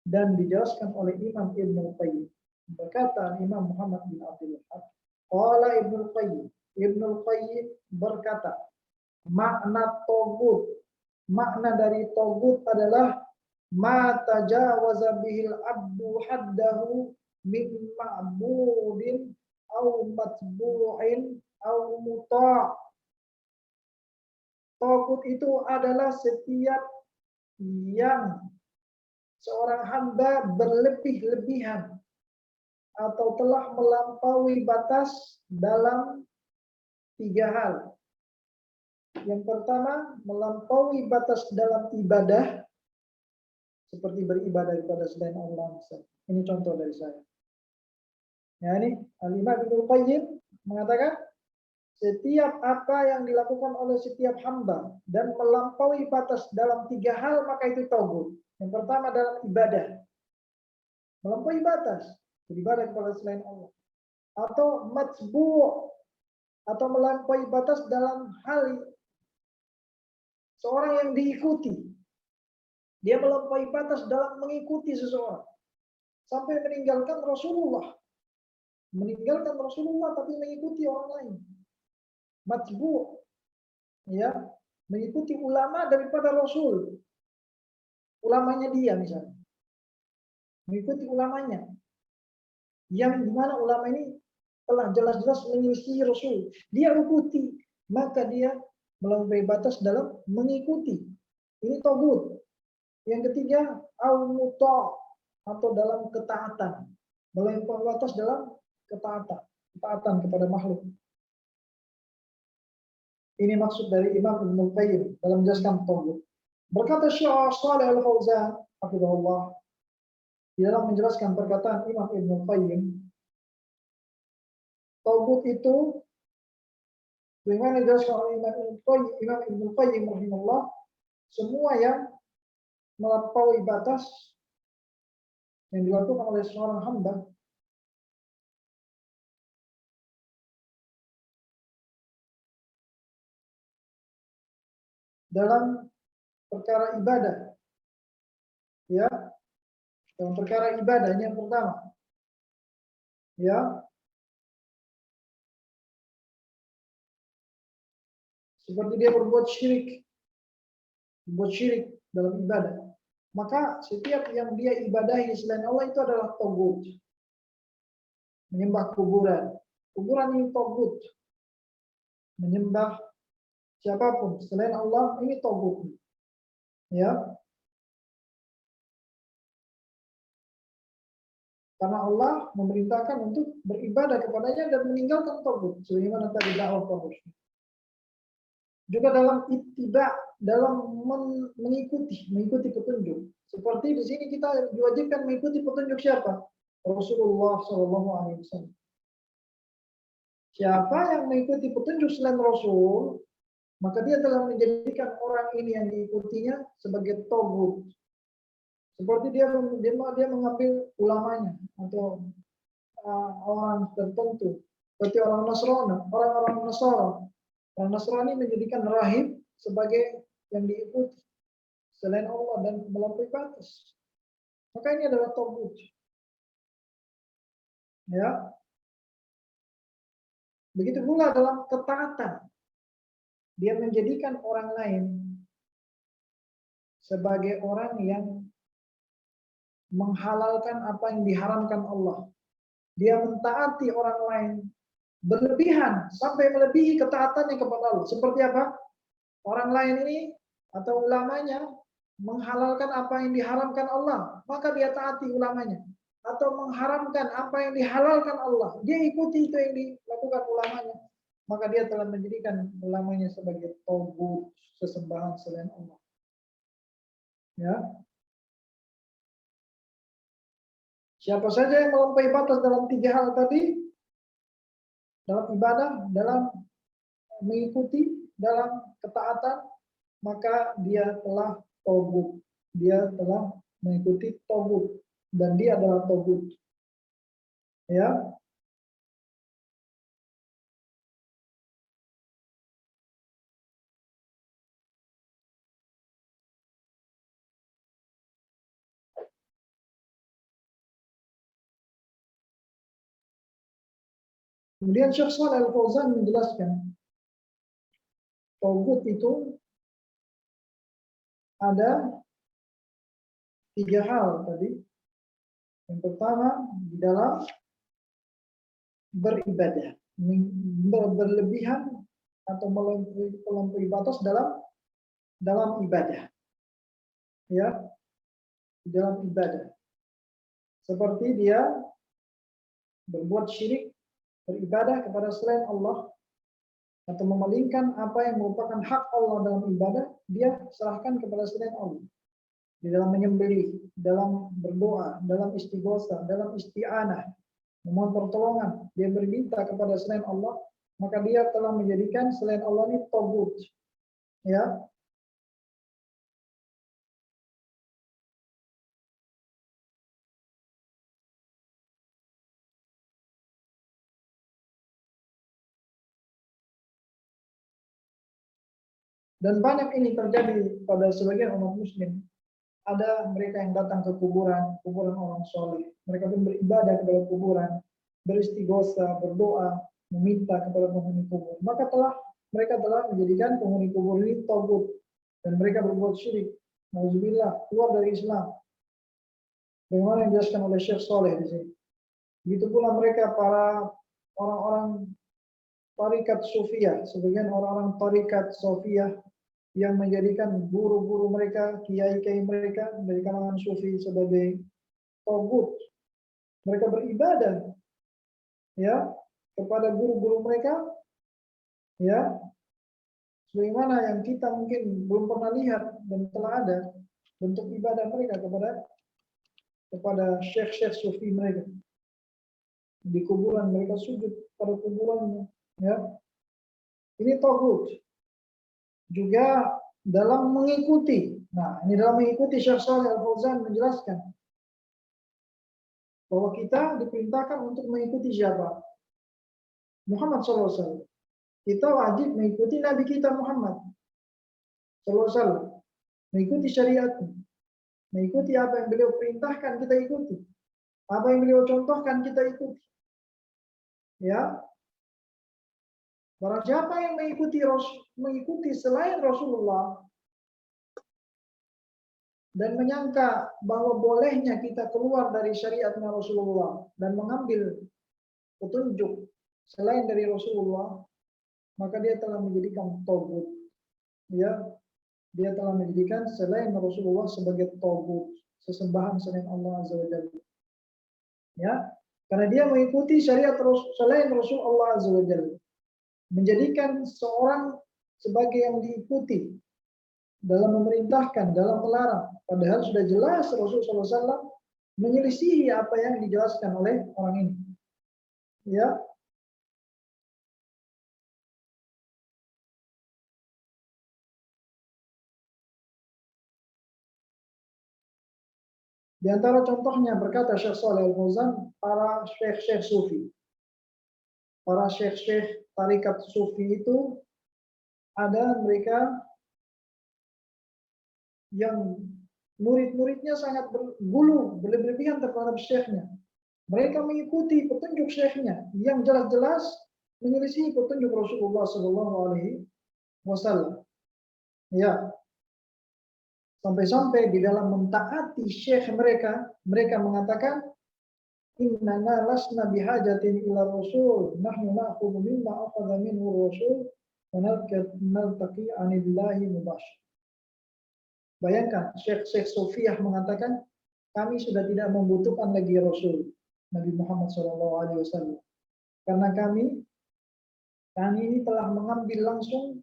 dan dijelaskan oleh Imam Ibnu Qayyim. Berkata Imam Muhammad bin Abdul Wahhab, qala Ibnu Qayyim, Ibnu Qayyim berkata, makna togut, makna dari togut adalah ma tajawaza bihil abdu haddahu min ma'budin au matbu'in au muta'. Togut itu adalah setiap yang seorang hamba berlebih-lebihan atau telah melampaui batas dalam 3 hal. Yang pertama, melampaui batas dalam ibadah, seperti beribadah kepada selain Allah. Ini contoh dari saya. Ya, ini Al-Imam Ibnu Qayyim mengatakan, setiap apa yang dilakukan oleh setiap hamba dan melampaui batas dalam 3 hal, maka itu togut. Yang pertama dalam ibadah, melampaui batas, beribadah kepada selain Allah. Atau matbu', atau melampaui batas dalam hal seorang yang diikuti. Dia melampaui batas dalam mengikuti seseorang. Sampai meninggalkan Rasulullah. Meninggalkan Rasulullah tapi mengikuti orang lain. Matbu', ya, mengikuti ulama daripada Rasul. Ulamanya dia misalnya. Mengikuti ulamanya. Yang dimana ulama ini telah jelas-jelas menyelisihi Rasul. Dia ikuti. Maka dia melampaui batas dalam mengikuti. Ini togut. Yang ketiga, al-muta' atau dalam ketaatan. Melampaui batas dalam ketaatan. Ketaatan kepada makhluk. Ini maksud dari Imam Ibnu Qayyim dalam menjelaskan togut. Berkata Syekh Shalih Al-Fauzan, hafizahullah, di dalam menjelaskan perkataan Imam Ibnu Qayyim, togut itu bagaimana dijelaskan oleh Imam Ibnu Qayyim rahimahullah, semua yang melampaui batas yang dilakukan oleh seorang hamba dalam perkara ibadah, ya, dalam perkara ibadah yang pertama, ya, seperti dia berbuat syirik dalam ibadah, maka setiap yang dia ibadahi selain Allah itu adalah togut. Menyembah kuburan ini togut. Menyembah siapapun selain Allah ini togut. Ya. Karena Allah memerintahkan untuk beribadah kepadanya dan meninggalkan togut. Sebagaimana tadi dakwah togut. Juga dalam ittiba, dalam mengikuti petunjuk. Seperti di sini kita diwajibkan mengikuti petunjuk siapa? Rasulullah SAW. Siapa yang mengikuti petunjuk selain Rasul, maka dia telah menjadikan orang ini yang diikutinya sebagai togut. Seperti dia mengambil ulamanya atau orang tertentu, seperti orang Nasrani, orang-orang Nasara. Orang Nasrani menjadikan rahib sebagai yang diikuti selain Allah dan melampaui batas. Maka ini adalah togut. Ya. Begitu pula dalam ketaatan. Dia menjadikan orang lain sebagai orang yang menghalalkan apa yang diharamkan Allah. Dia mentaati orang lain berlebihan sampai melebihi ketaatannya kepada Allah. Seperti apa? Orang lain ini atau ulamanya menghalalkan apa yang diharamkan Allah, maka dia taati ulamanya. Atau mengharamkan apa yang dihalalkan Allah, dia ikuti itu yang dilakukan ulamanya. Maka dia telah menjadikan ulamanya sebagai togut, sesembahan selain Allah. Ya, siapa saja yang melampaui batas dalam 3 hal tadi, dalam ibadah, dalam mengikuti, dalam ketaatan, maka dia telah togut. Dia telah mengikuti togut dan dia adalah togut. Ya, kemudian Syekh Shalih Al Fauzan menjelaskan togut itu ada 3 hal tadi. Yang pertama di dalam beribadah, berlebihan atau melampaui batas dalam ibadah. Ya, dalam ibadah. Seperti dia berbuat syirik, beribadah kepada selain Allah, atau memalingkan apa yang merupakan hak Allah dalam ibadah, dia serahkan kepada selain Allah. Di dalam menyembelih, dalam berdoa, dalam istighosa, dalam isti'anah, memohon pertolongan, dia berminta kepada selain Allah, maka dia telah menjadikan selain Allah ini togut. Ya, dan banyak ini terjadi pada sebagian umat muslim. Ada mereka yang datang ke kuburan, kuburan orang soleh. Mereka pun beribadah kepada kuburan, beristighosa, berdoa, meminta kepada penghuni kubur. Maka mereka telah menjadikan penghuni kubur ini togut dan mereka berbuat syirik. Nauzubillah, keluar dari Islam. Bagaimana yang dijelaskan oleh Syekh Saleh di sini. Begitu pula mereka para orang-orang tarikat Sufiyah, sebagian orang-orang tarikat Sufiyah yang menjadikan guru-guru mereka, kiai-kiai mereka dari kalangan sufi sebagai togut. Mereka beribadah ya kepada guru-guru mereka, ya sebagaimana yang kita mungkin belum pernah lihat dan telah ada bentuk ibadah mereka kepada syekh-syekh sufi mereka. Di kuburan mereka sujud pada kuburannya, ya. Ini togut. Juga dalam mengikuti. Nah, ini dalam mengikuti Syekh Shalih Al Fauzan menjelaskan bahwa kita diperintahkan untuk mengikuti siapa? Muhammad SAW. Kita wajib mengikuti Nabi kita Muhammad SAW. Mengikuti syariatnya. Mengikuti apa yang beliau perintahkan kita ikuti. Apa yang beliau contohkan kita ikuti. Ya. Barang siapa yang mengikuti selain Rasulullah dan menyangka bahwa bolehnya kita keluar dari syariatnya Rasulullah dan mengambil petunjuk selain dari Rasulullah, maka dia telah menjadikan togut. Ya, dia telah menjadikan selain Rasulullah sebagai togut, sesembahan selain Allah Azza wa Jalla. Ya, karena dia mengikuti syariat selain Rasulullah Azza wa Jalla, menjadikan seorang sebagai yang diikuti dalam memerintahkan, dalam melarang. Padahal sudah jelas Rasulullah SAW menyelisihi apa yang dijelaskan oleh orang ini. Ya. Di antara contohnya berkata Syekh Shalih Al Fauzan, para syekh-syekh sufi. Para syekh-syekh tarikat sufi itu ada mereka yang murid-muridnya sangat bergulu, berlebihan terhadap syekhnya. Mereka mengikuti petunjuk syekhnya yang jelas-jelas menyelisih petunjuk Rasulullah Sallallahu Alaihi Wasallam. Ya, sampai-sampai di dalam mentaati syekh mereka, mereka mengatakan, Innana lasna bihajatin ila Rasul, nahnu na'khudhu mimma akhadha minhu Rasul, wa naltaqi anillahi mubasyir. Bayangkan, Syekh Sufiyah mengatakan, kami sudah tidak membutuhkan lagi Rasul Nabi Muhammad SAW. Karena kami ini telah mengambil langsung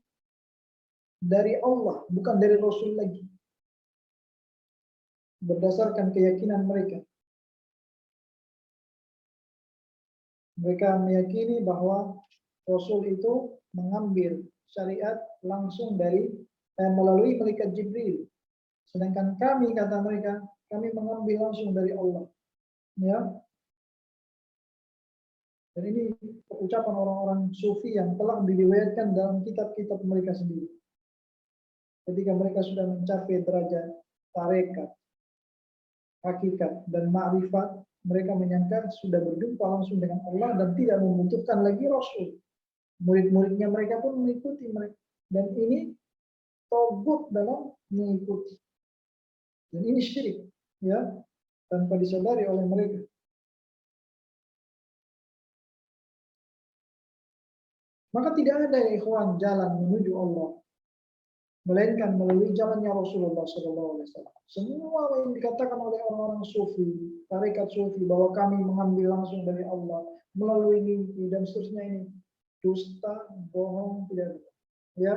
dari Allah, bukan dari Rasul lagi. Berdasarkan keyakinan mereka. Mereka meyakini bahwa Rasul itu mengambil syariat langsung dari melalui malaikat Jibril. Sedangkan kami, kata mereka, kami mengambil langsung dari Allah. Ya. Dan ini ucapan orang-orang sufi yang telah diriwayatkan dalam kitab-kitab mereka sendiri. Ketika mereka sudah mencapai derajat tarekat, hakikat, dan ma'rifat, mereka menyangka sudah berjumpa langsung dengan Allah dan tidak membutuhkan lagi Rasul. Murid-muridnya mereka pun mengikuti mereka. Dan ini togut dalam mengikuti. Dan ini syirik, ya, tanpa disadari oleh mereka. Maka tidak ada ya ikhwan jalan menuju Allah, melainkan melalui jalannya Rasulullah SAW. Semua yang dikatakan oleh orang-orang sufi, tarekat sufi, bahwa kami mengambil langsung dari Allah melalui mimpi dan seterusnya, ini dusta, bohong, tidak ada. Ya,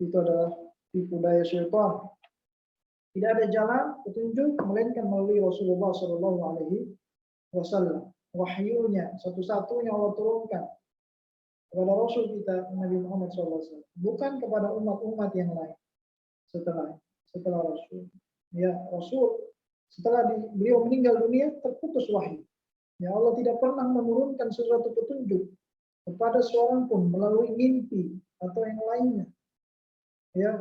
itu adalah tipu daya syaitan. Tidak ada jalan petunjuk melainkan melalui Rasulullah SAW. Wahyunya satu-satunya Allah turunkan kepada Rasul kita Nabi Muhammad SAW, bukan kepada umat-umat yang lain setelah Rasul. Ya, Rasul setelah beliau meninggal dunia terputus wahyu. Ya, Allah tidak pernah menurunkan sesuatu petunjuk kepada seorang pun melalui mimpi atau yang lainnya. Ya,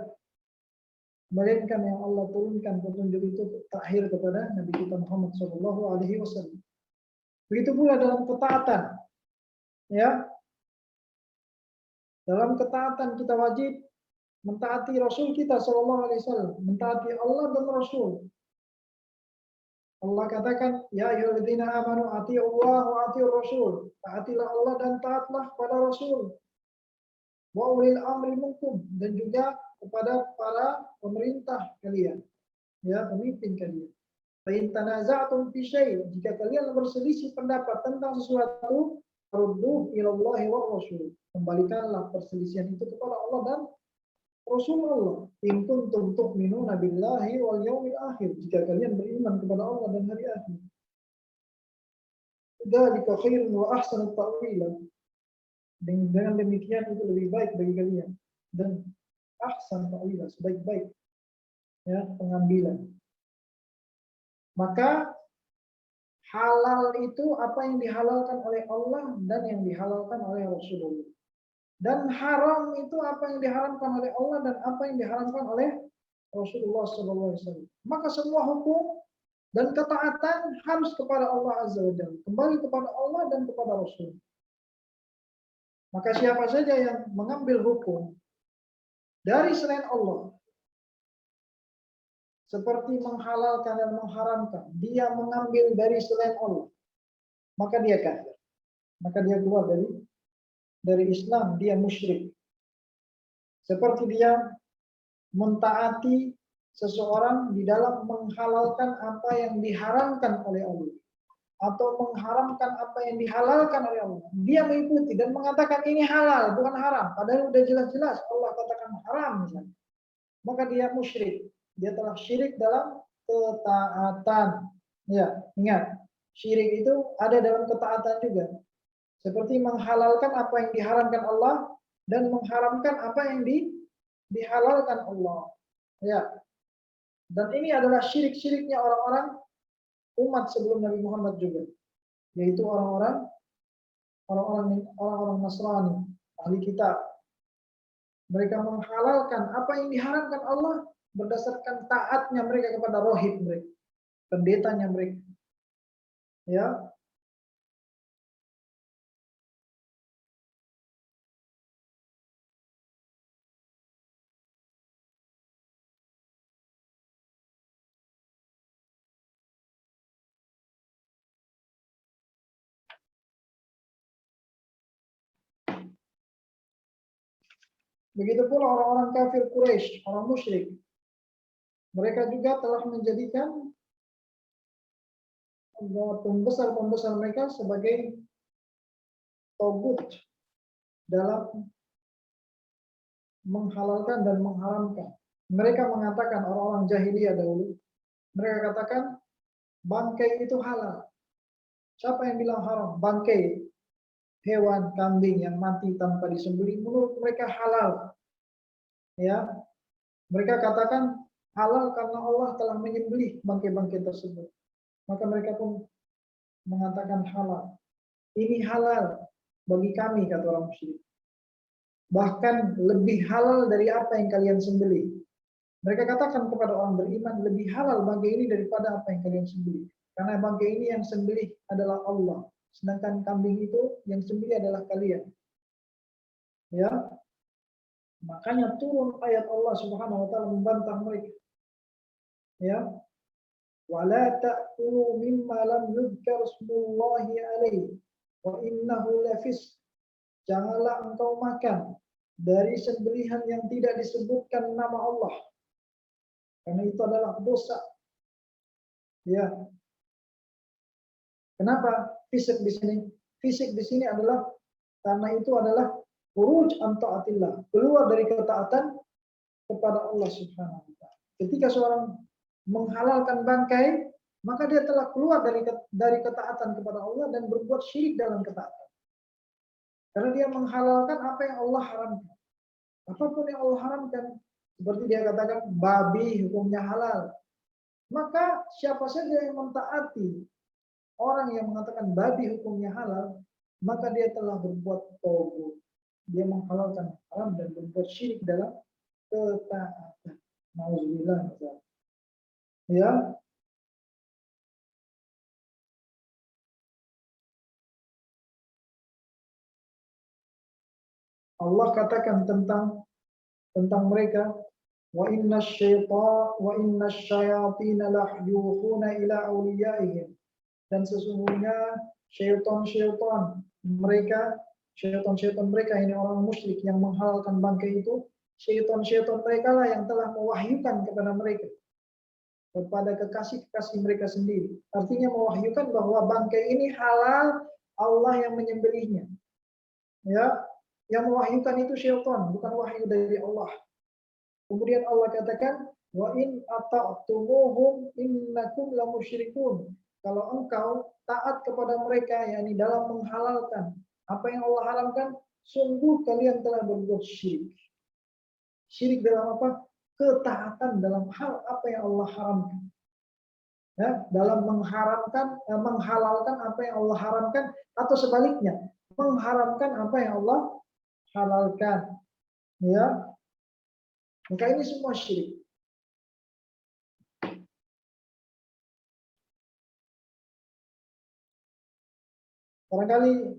melainkan yang Allah turunkan petunjuk itu terakhir kepada Nabi kita Muhammad SAW. Begitu pula dalam ketaatan. Ya, dalam ketaatan kita wajib mentaati Rasul kita SAW, mentaati Allah dan Rasul. Allah katakan, ya ayyuhalladzina amanu atii'ullah wa atii'ur rasul. Taatilah Allah dan taatlah pada Rasul. Wa ulil amri minkum, dan juga kepada para pemerintah kalian, ya, pemimpin kalian. Fa in tanaza'tum fi syai', jika kalian berselisih pendapat tentang sesuatu, rudduh ilallahi wa rasul. Kembalikanlah perselisihan itu kepada Allah dan Rasulullah. In kuntum tu'minuna billahi wal yaumil akhir, jika kalian beriman kepada Allah dan hari akhir. Dzalika khairun wa ahsanu ta'wila. Dengan demikian itu lebih baik bagi kalian dan ahsan ta'wila, sebaik-baik, ya, pengambilan. Maka halal itu apa yang dihalalkan oleh Allah dan yang dihalalkan oleh Rasulullah. Dan haram itu apa yang diharamkan oleh Allah dan apa yang diharamkan oleh Rasulullah SAW. Maka semua hukum dan ketaatan harus kepada Allah Azza wa Jalla, kembali kepada Allah dan kepada Rasul. Maka siapa saja yang mengambil hukum dari selain Allah, seperti menghalalkan dan mengharamkan, dia mengambil dari selain Allah, maka dia kafir. Maka dia keluar dari Islam, dia musyrik. Seperti dia mentaati seseorang di dalam menghalalkan apa yang diharamkan oleh Allah, atau mengharamkan apa yang dihalalkan oleh Allah. Dia mengikuti dan mengatakan ini halal, bukan haram. Padahal sudah jelas-jelas Allah katakan haram misalnya. Maka dia musyrik. Dia telah syirik dalam ketaatan. Ya, ingat, syirik itu ada dalam ketaatan juga. Seperti menghalalkan apa yang diharamkan Allah dan mengharamkan apa yang dihalalkan Allah. Ya. Dan ini adalah syirik-syiriknya orang-orang umat sebelum Nabi Muhammad juga, yaitu orang-orang Nasrani, ahli kitab. Mereka menghalalkan apa yang diharamkan Allah berdasarkan taatnya mereka kepada rohib mereka, pendetanya mereka. Ya. Begitu pula orang-orang kafir Quraisy, orang musyrik. Mereka juga telah menjadikan pembesar-pembesar mereka sebagai togut dalam menghalalkan dan mengharamkan. Mereka mengatakan, orang-orang jahiliyah dahulu, mereka katakan bangkai itu halal. Siapa yang bilang haram? Bangkai hewan kambing yang mati tanpa disembelih menurut mereka halal. Ya, mereka katakan halal karena Allah telah menyembelih bangkai-bangkai tersebut. Maka mereka pun mengatakan halal. Ini halal bagi kami, kata orang musyrik. Bahkan lebih halal dari apa yang kalian sembelih. Mereka katakan kepada orang beriman, lebih halal bangkai ini daripada apa yang kalian sembelih. Karena bangkai ini yang sembelih adalah Allah. Sedangkan kambing itu yang sembelih adalah kalian. Ya, makanya turun ayat Allah Subhanahu wa taala membantah mereka. Ya, wala ta'kulu mimma lam yuzkar ismullahi alaihi wa innahu lafisq. Janganlah engkau makan dari sembelihan yang tidak disebutkan nama Allah, karena itu adalah dosa. Ya, kenapa fisik di sini? Fisik di sini adalah karena itu adalah khuruj an taatillah, keluar dari ketaatan kepada Allah Subhanahu wa taala. Ketika seorang menghalalkan bangkai, maka dia telah keluar dari ketaatan kepada Allah dan berbuat syirik dalam ketaatan. Karena dia menghalalkan apa yang Allah haramkan. Apapun yang Allah haramkan, seperti dia katakan babi hukumnya halal. Maka siapa saja yang mentaati orang yang mengatakan babi hukumnya halal, maka dia telah berbuat togut. Dia menghalalkan haram dan berbuat syirik dalam ketaatan. Nauzubillah. Ya, Allah katakan tentang mereka, wa inna syayatina lahyuhuna ila awliyaihim. Dan sesungguhnya syaitan-syaitan mereka ini orang musyrik yang menghalalkan bangkai itu, syaitan-syaitan mereka lah yang telah mewahyukan kepada mereka, kepada kekasih-kekasih mereka sendiri. Artinya mewahyukan bahwa bangkai ini halal, Allah yang menyembelihnya. Ya, yang mewahyukan itu syaitan, bukan wahyu dari Allah. Kemudian Allah katakan, wa in ata'tumuhum innakum lamusyrikun. Kalau engkau taat kepada mereka, yakni dalam menghalalkan apa yang Allah haramkan, sungguh kalian telah berbuat syirik. Syirik dalam apa? Ketaatan dalam hal apa yang Allah haramkan. Ya, dalam menghalalkan apa yang Allah haramkan, atau sebaliknya, mengharamkan apa yang Allah halalkan. Ya, maka ini semua syirik. Barangkali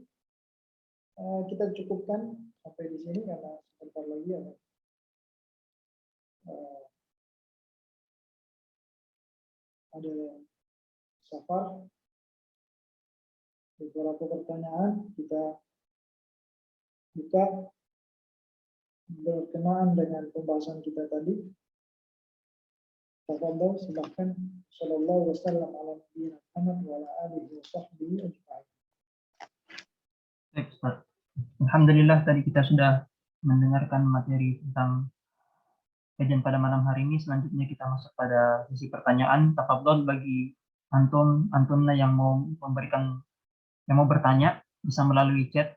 kita cukupkan sampai di sini karena sebentar lagi ada safar. Beberapa pertanyaan kita buka berkenaan dengan pembahasan kita tadi. Tafadhol, silahkan. Sallallahu wasallam ala nabiyina Muhammad wa ala alihi wa sahbihi ajma'in. Baik, Ustaz. Alhamdulillah tadi kita sudah mendengarkan materi tentang kajian pada malam hari ini. Selanjutnya kita masuk pada sesi pertanyaan. Tafadhol bagi antum yang mau bertanya bisa melalui chat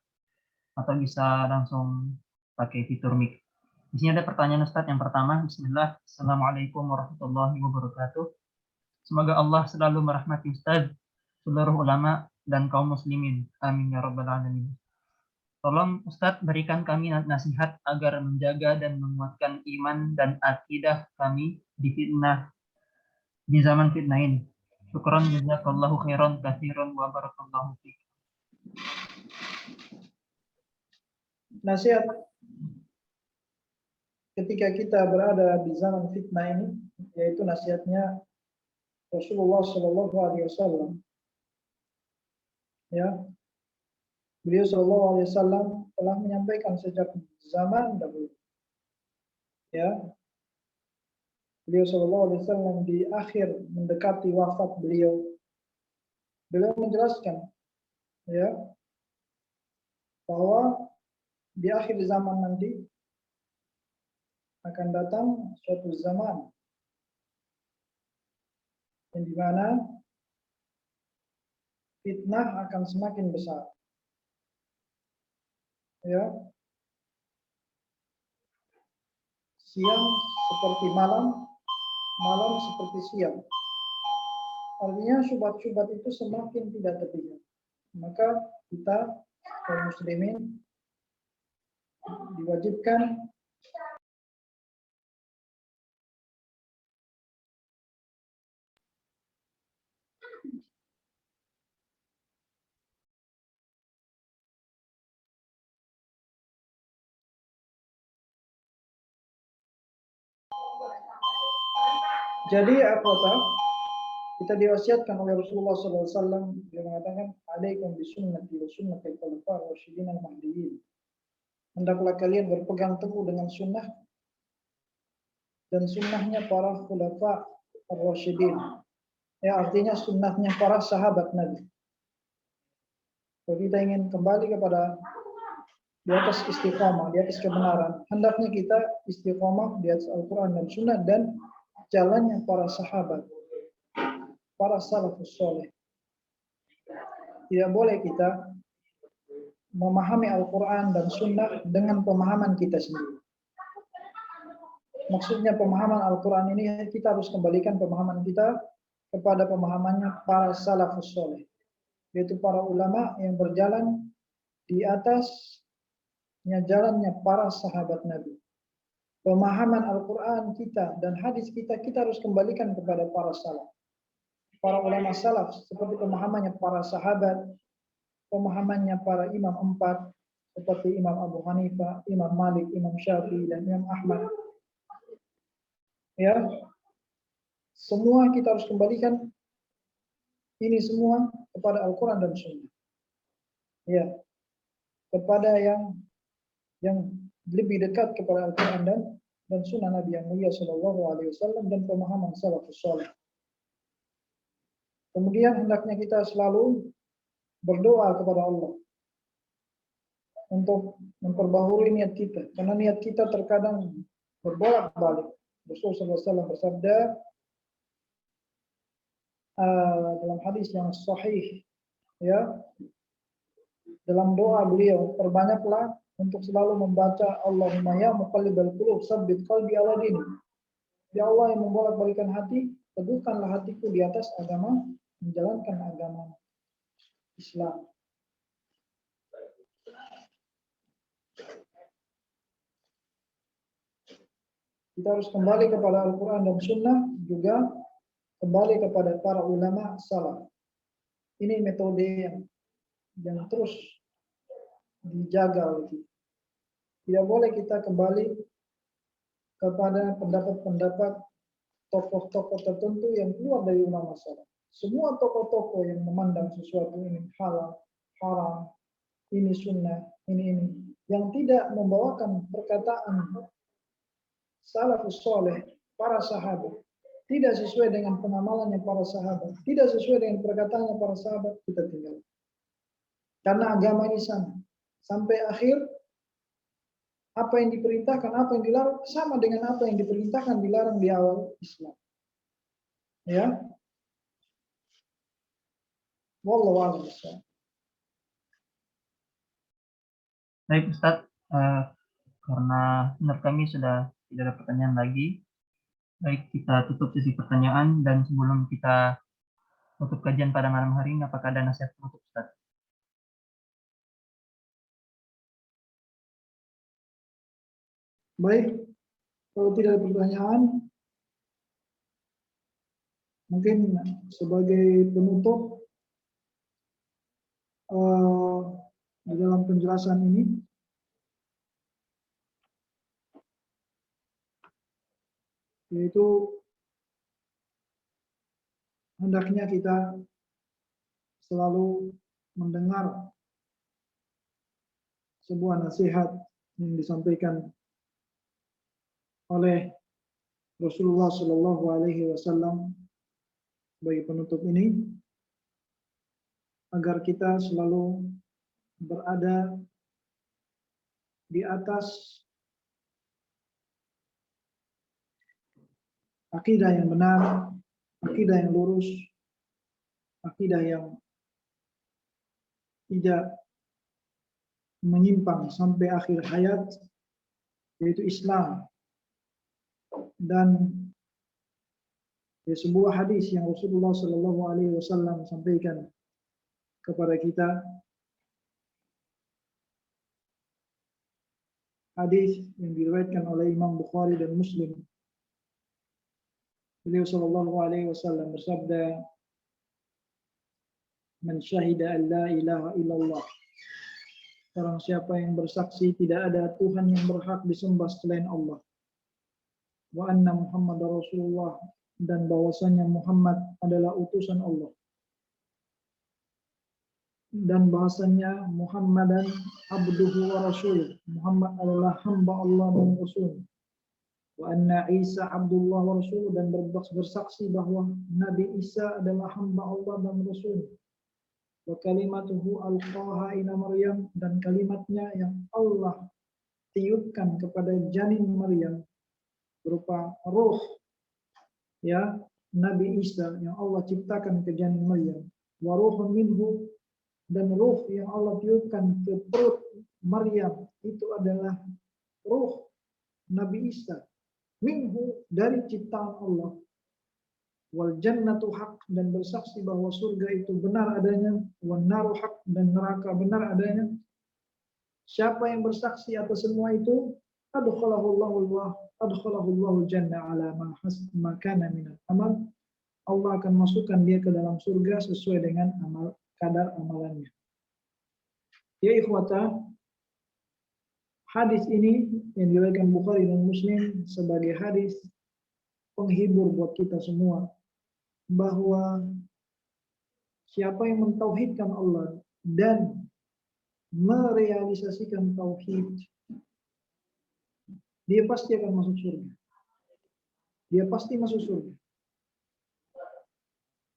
atau bisa langsung pakai fitur mic. Di sini ada pertanyaan Ustaz yang pertama. Bismillah. Assalamualaikum warahmatullahi wabarakatuh. Semoga Allah selalu merahmati Ustaz, seluruh ulama dan kaum muslimin. Amin ya rabbal alamin. Tolong Ustadz berikan kami nasihat agar menjaga dan menguatkan iman dan akidah kami di zaman fitnah ini. Syukran jazakallahu khairan katsiran wa barakallahu fiik. Nasihat ketika kita berada di zaman fitnah ini, yaitu nasihatnya Rasulullah Shallallahu Alaihi Wasallam. Ya, beliau Shallallahu Alaihi Wasallam telah menyampaikan sejak zaman dahulu. Ya, beliau Shallallahu Alaihi Wasallam di akhir mendekati wafat beliau menjelaskan ya bahwa di akhir zaman nanti akan datang suatu zaman yang dimana fitnah akan semakin besar. Ya, siang seperti malam, malam seperti siang. Artinya syubhat-syubhat itu semakin tidak terlihat. Maka kita kaum muslimin diwajibkan jadi apa? Kita diwasiatkan oleh Rasulullah SAW. Dia mengatakan, "Alaikum bisunnati wa sunnatil khulafair rasyidin al-mahdiyyin." Hendaklah kalian berpegang teguh dengan sunnah dan sunnahnya para khulafa ar-rasyidin. Ya, artinya sunnahnya para sahabat Nabi. Kalau kita ingin kembali kepada di atas istiqamah, di atas kebenaran, hendaknya kita istiqamah di atas Al-Quran dan Sunnah dan jalannya para sahabat, para salafus soleh. Tidak boleh kita memahami Al-Quran dan Sunnah dengan pemahaman kita sendiri. Maksudnya pemahaman Al-Quran ini kita harus kembalikan pemahaman kita kepada pemahamannya para salafus soleh, yaitu para ulama yang berjalan di atasnya jalannya para sahabat Nabi. Pemahaman Al-Quran kita dan hadis kita harus kembalikan kepada para salaf. Para ulama salaf seperti pemahamannya para sahabat, pemahamannya para imam empat seperti Imam Abu Hanifah, Imam Malik, Imam Syafi'i dan Imam Ahmad. Ya, semua kita harus kembalikan ini semua kepada Al-Quran dan Sunnah. Ya, kepada yang lebih dekat kepada Al-Quran dan Sunnah Nabi yang mulia Shallallahu Alaihi Wasallam dan pemahaman salafus saleh. Kemudian hendaknya kita selalu berdoa kepada Allah untuk memperbaharui niat kita, karena niat kita terkadang berbolak-balik. Rasulullah SAW bersabda dalam hadis yang sahih, ya, dalam doa beliau, perbanyaklah untuk selalu membaca Allahumma ya muqallibal qulub tsabbit qalbi ala dinik. Ya Allah yang membolak-balikan hati, teguhkanlah hatiku di atas agama, menjalankan agama Islam. Kita harus kembali kepada Al-Quran dan Sunnah, juga kembali kepada para ulama salaf. Ini metode yang terus dijaga oleh kita. Tidak boleh kita kembali kepada pendapat-pendapat tokoh-tokoh tertentu yang keluar dari ulama salaf. Semua tokoh-tokoh yang memandang sesuatu ini halal, haram, ini sunnah, ini, yang tidak membawakan perkataan salafus soleh, para sahabat, tidak sesuai dengan pengamalannya para sahabat, tidak sesuai dengan perkataannya para sahabat, kita tinggal. Karena agama ini sama. Sampai akhir, apa yang diperintahkan, apa yang dilarang, sama dengan apa yang diperintahkan, dilarang di awal Islam. Ya. Wallahu a'lam. Baik Ustaz, karena menurut kami sudah tidak ada pertanyaan lagi. Baik, kita tutup sesi pertanyaan, dan sebelum kita tutup kajian pada malam hari ini, apakah ada nasihat untuk Ustaz? Baik, kalau tidak ada pertanyaan, mungkin sebagai penutup di dalam penjelasan ini, yaitu hendaknya kita selalu mendengar sebuah nasihat yang disampaikan oleh Rasulullah Shallallahu Alaihi Wasallam bagi penutup ini, agar kita selalu berada di atas akidah yang benar, akidah yang lurus, akidah yang tidak menyimpang sampai akhir hayat, yaitu Islam. Dan di sebuah hadis yang Rasulullah Shallallahu Alaihi Wasallam sampaikan kepada kita, hadis yang diriwayatkan oleh Imam Bukhari dan Muslim. Beliau Shallallahu Alaihi Wasallam bersabda, "Man syahida an la ilaha illallah." Barang siapa yang bersaksi tidak ada Tuhan yang berhak disembah selain Allah, wa anna Muhammad Rasulullah, dan bahwasanya Muhammad adalah utusan Allah, dan bahasanya Muhammadan abduhu wa rasuluh, Muhammad adalah hamba Allah dan Rasul, wa anna Isa abdullah wa rasuluh, dan bersaksi bahwa Nabi Isa adalah hamba Allah dan Rasul, wa kalimatuhu alqaha ila Maryam, dan kalimatnya yang Allah tiupkan kepada janin Maryam berupa roh, ya, Nabi Isa yang Allah ciptakan ke janin Maryam, wa ruhun minhu, dan ruh yang Allah tiupkan ke perut Maryam itu adalah ruh Nabi Isa, minhu, dari ciptaan Allah, wal jannatu haq, dan bersaksi bahwa surga itu benar adanya, wan naru haq, dan neraka benar adanya. Siapa yang bersaksi atas semua itu, adkhalahullahu jannah ala ma kana min amal, Allah akan masukkan dia ke dalam surga sesuai dengan kadar amalannya. Ya ikhwata, hadis ini yang diriwayatkan Bukhari dan Muslim sebagai hadis penghibur buat kita semua, bahwa siapa yang mentauhidkan Allah dan merealisasikan tauhid, dia pasti akan masuk surga. Dia pasti masuk surga.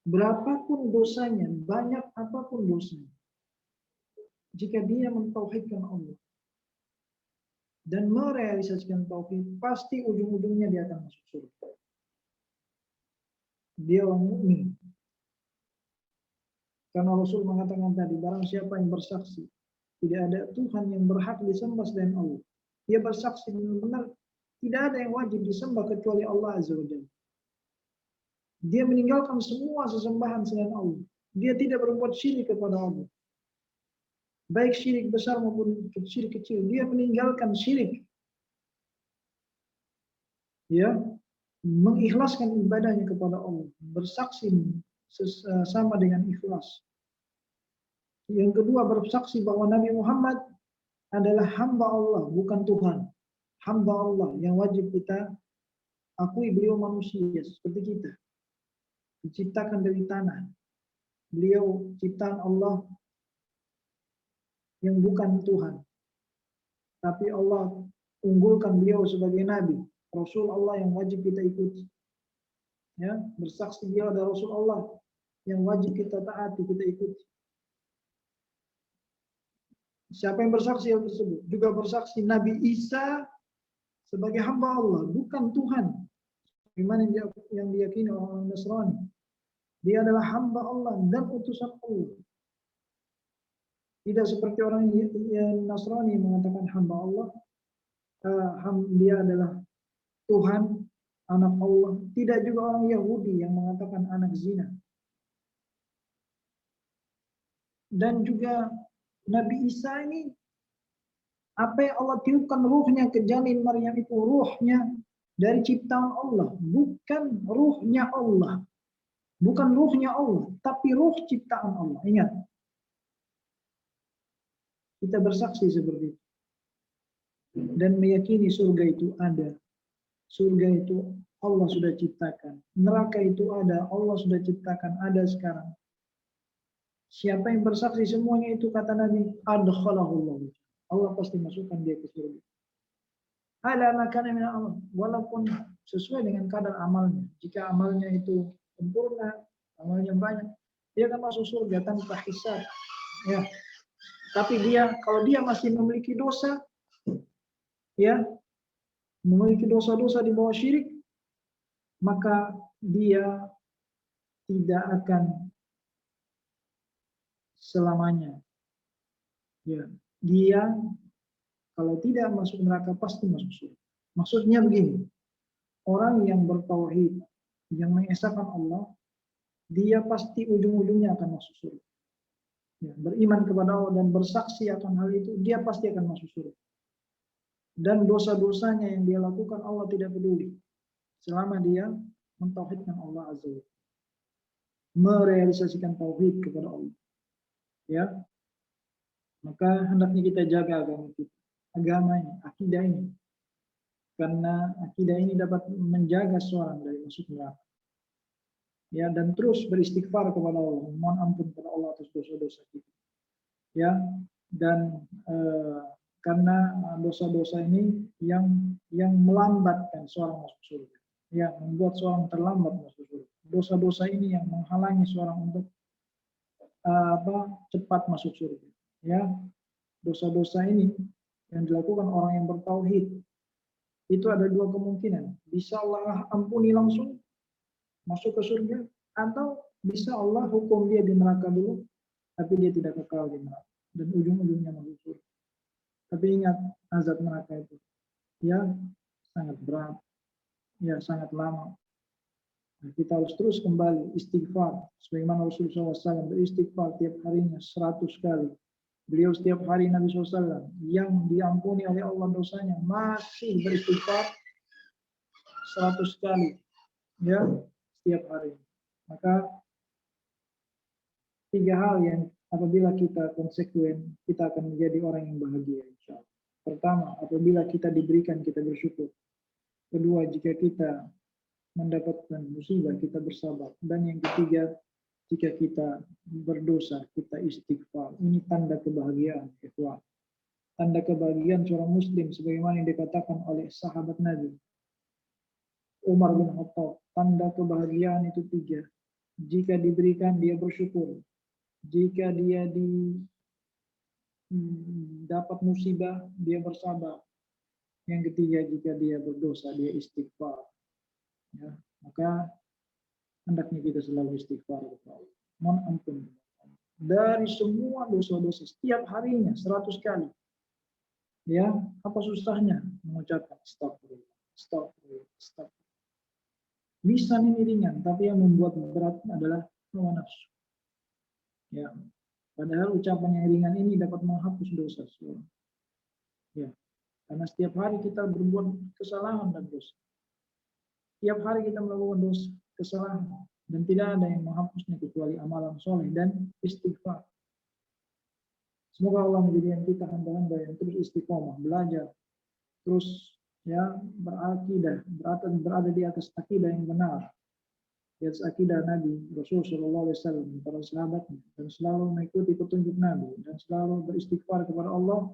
Berapapun dosanya, banyak apapun dosanya, jika dia mentauhidkan Allah dan merealisasikan tauhid, pasti ujung-ujungnya dia akan masuk surga. Dia orang mukmin. Karena Rasul mengatakan tadi, barang siapa yang bersaksi tidak ada Tuhan yang berhak disembah selain Allah, dia bersaksi benar-benar tidak ada yang wajib disembah kecuali Allah Azza wa Jalla. Dia meninggalkan semua sesembahan selain Allah. Dia tidak berbuat syirik kepada Allah, baik syirik besar maupun syirik kecil. Dia meninggalkan syirik, ya, mengikhlaskan ibadahnya kepada Allah, bersaksi sama dengan ikhlas. Yang kedua, bersaksi bahwa Nabi Muhammad adalah hamba Allah, bukan Tuhan. Hamba Allah yang wajib kita akui, beliau manusia seperti kita, diciptakan dari tanah. Beliau ciptaan Allah yang bukan Tuhan, tapi Allah unggulkan beliau sebagai Nabi, Rasul Allah yang wajib kita ikuti. Ya, bersaksi beliau adalah Rasul Allah yang wajib kita taati, kita ikuti. Siapa yang bersaksi hal tersebut juga bersaksi Nabi Isa sebagai hamba Allah, bukan Tuhan. Bagaimana yang diyakini orang Nasrani, dia adalah hamba Allah dan utusan Allah. Tidak seperti orang yang Nasrani mengatakan hamba Allah, dia adalah Tuhan, anak Allah. Tidak juga orang Yahudi yang mengatakan anak zina. Dan juga Nabi Isa ini, apa yang Allah tiupkan ruhnya ke janin Maryam itu ruhnya dari ciptaan Allah, bukan ruhnya Allah. Bukan ruhnya Allah, tapi ruh ciptaan Allah. Ingat, kita bersaksi seperti itu. Dan meyakini surga itu ada. Surga itu Allah sudah ciptakan. Neraka itu ada, Allah sudah ciptakan, ada sekarang. Siapa yang bersaksi semuanya itu, kata Nabi, adkhalahullahu, Allah pasti masukkan dia ke surga. Ala makana min amal, walaupun sesuai dengan kadar amalnya. Jika amalnya itu sempurna, amalnya banyak, dia akan masuk surga tanpa hisab. Ya. Tapi kalau dia masih memiliki dosa, ya, memiliki dosa-dosa di bawah syirik, maka dia tidak akan selamanya. Ya, dia kalau tidak masuk neraka pasti masuk surga. Maksudnya begini, orang yang bertauhid, yang mengesahkan Allah, dia pasti ujung-ujungnya akan masuk surga. Ya, beriman kepada Allah dan bersaksi akan hal itu, dia pasti akan masuk surga. Dan dosa-dosanya yang dia lakukan Allah tidak peduli, selama dia mentauhidkan Allah Azza wa Jalla, merealisasikan tauhid kepada Allah. Ya, maka hendaknya kita jaga agama ini, akidah ini, karena akidah ini dapat menjaga seorang dari masuk neraka. Ya, dan terus beristighfar kepada Allah, mohon ampun kepada Allah atas dosa-dosa kita. Ya, dan karena dosa-dosa ini yang melambatkan seorang masuk surga. Ya, membuat seorang terlambat masuk surga. Dosa-dosa ini yang menghalangi seorang untuk cepat masuk surga. Ya, dosa-dosa ini yang dilakukan orang yang bertauhid itu ada dua kemungkinan. Bisa Allah ampuni langsung masuk ke surga, atau bisa Allah hukum dia di neraka dulu, tapi dia tidak kekal di neraka dan ujung-ujungnya masuk surga. Tapi ingat, azab neraka itu ya sangat berat, ya sangat lama. Nah, kita harus terus kembali istighfar, sebagaimana Rasulullah SAW beristighfar tiap harinya 100 kali. Beliau setiap hari Nabi SAW yang diampuni oleh Allah dosanya masih beristighfar 100 kali, ya, setiap hari. Maka 3 hal yang apabila kita konsekuen, kita akan menjadi orang yang bahagia, insya Allah. Pertama, apabila kita diberikan, kita bersyukur. Kedua, jika kita mendapatkan musibah, kita bersabar. Dan yang ketiga, jika kita berdosa, kita istighfar. Ini tanda kebahagiaan, ikhwan. Tanda kebahagiaan seorang muslim, sebagaimana yang dikatakan oleh sahabat Nabi Umar bin Khattab. Tanda kebahagiaan itu 3. Jika diberikan, dia bersyukur. Jika dia dapat musibah, dia bersabar. Yang ketiga, jika dia berdosa, dia istighfar. Ya, maka hendaknya kita selalu istighfar kepada Allah. Mohon ampun dari semua dosa-dosa setiap harinya 100 kali. Ya, apa susahnya mengucapkan astagfirullah, astagfirullah, astagfirullah. Lisan ini ringan, tapi yang membuat berat adalah hawa nafsu. Ya, padahal ucapan yang ringan ini dapat menghapus dosa seorang. Ya, karena setiap hari kita berbuat kesalahan dan dosa. Setiap hari kita melakukan dosa, kesalahan, dan tidak ada yang menghapusnya kecuali amalan soleh dan istighfar. Semoga Allah menjadikan kita hamba-hamba yang terus istiqomah, belajar, terus ya berakidah, berada di atas akidah yang benar, di atas akidah Nabi Rasulullah SAW, para sahabatnya, dan selalu mengikuti petunjuk Nabi, dan selalu beristighfar kepada Allah,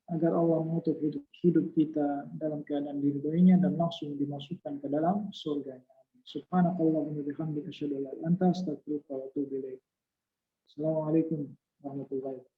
agar Allah menutup hidup kita dalam keadaan diridhoinya dan langsung dimasukkan ke dalam surganya. Subhanakallahumma bihamdika asyhadu an la ilaha illa anta astaghfiruka wa atubu ilaik. Assalamualaikum warahmatullahi wabarakatuh.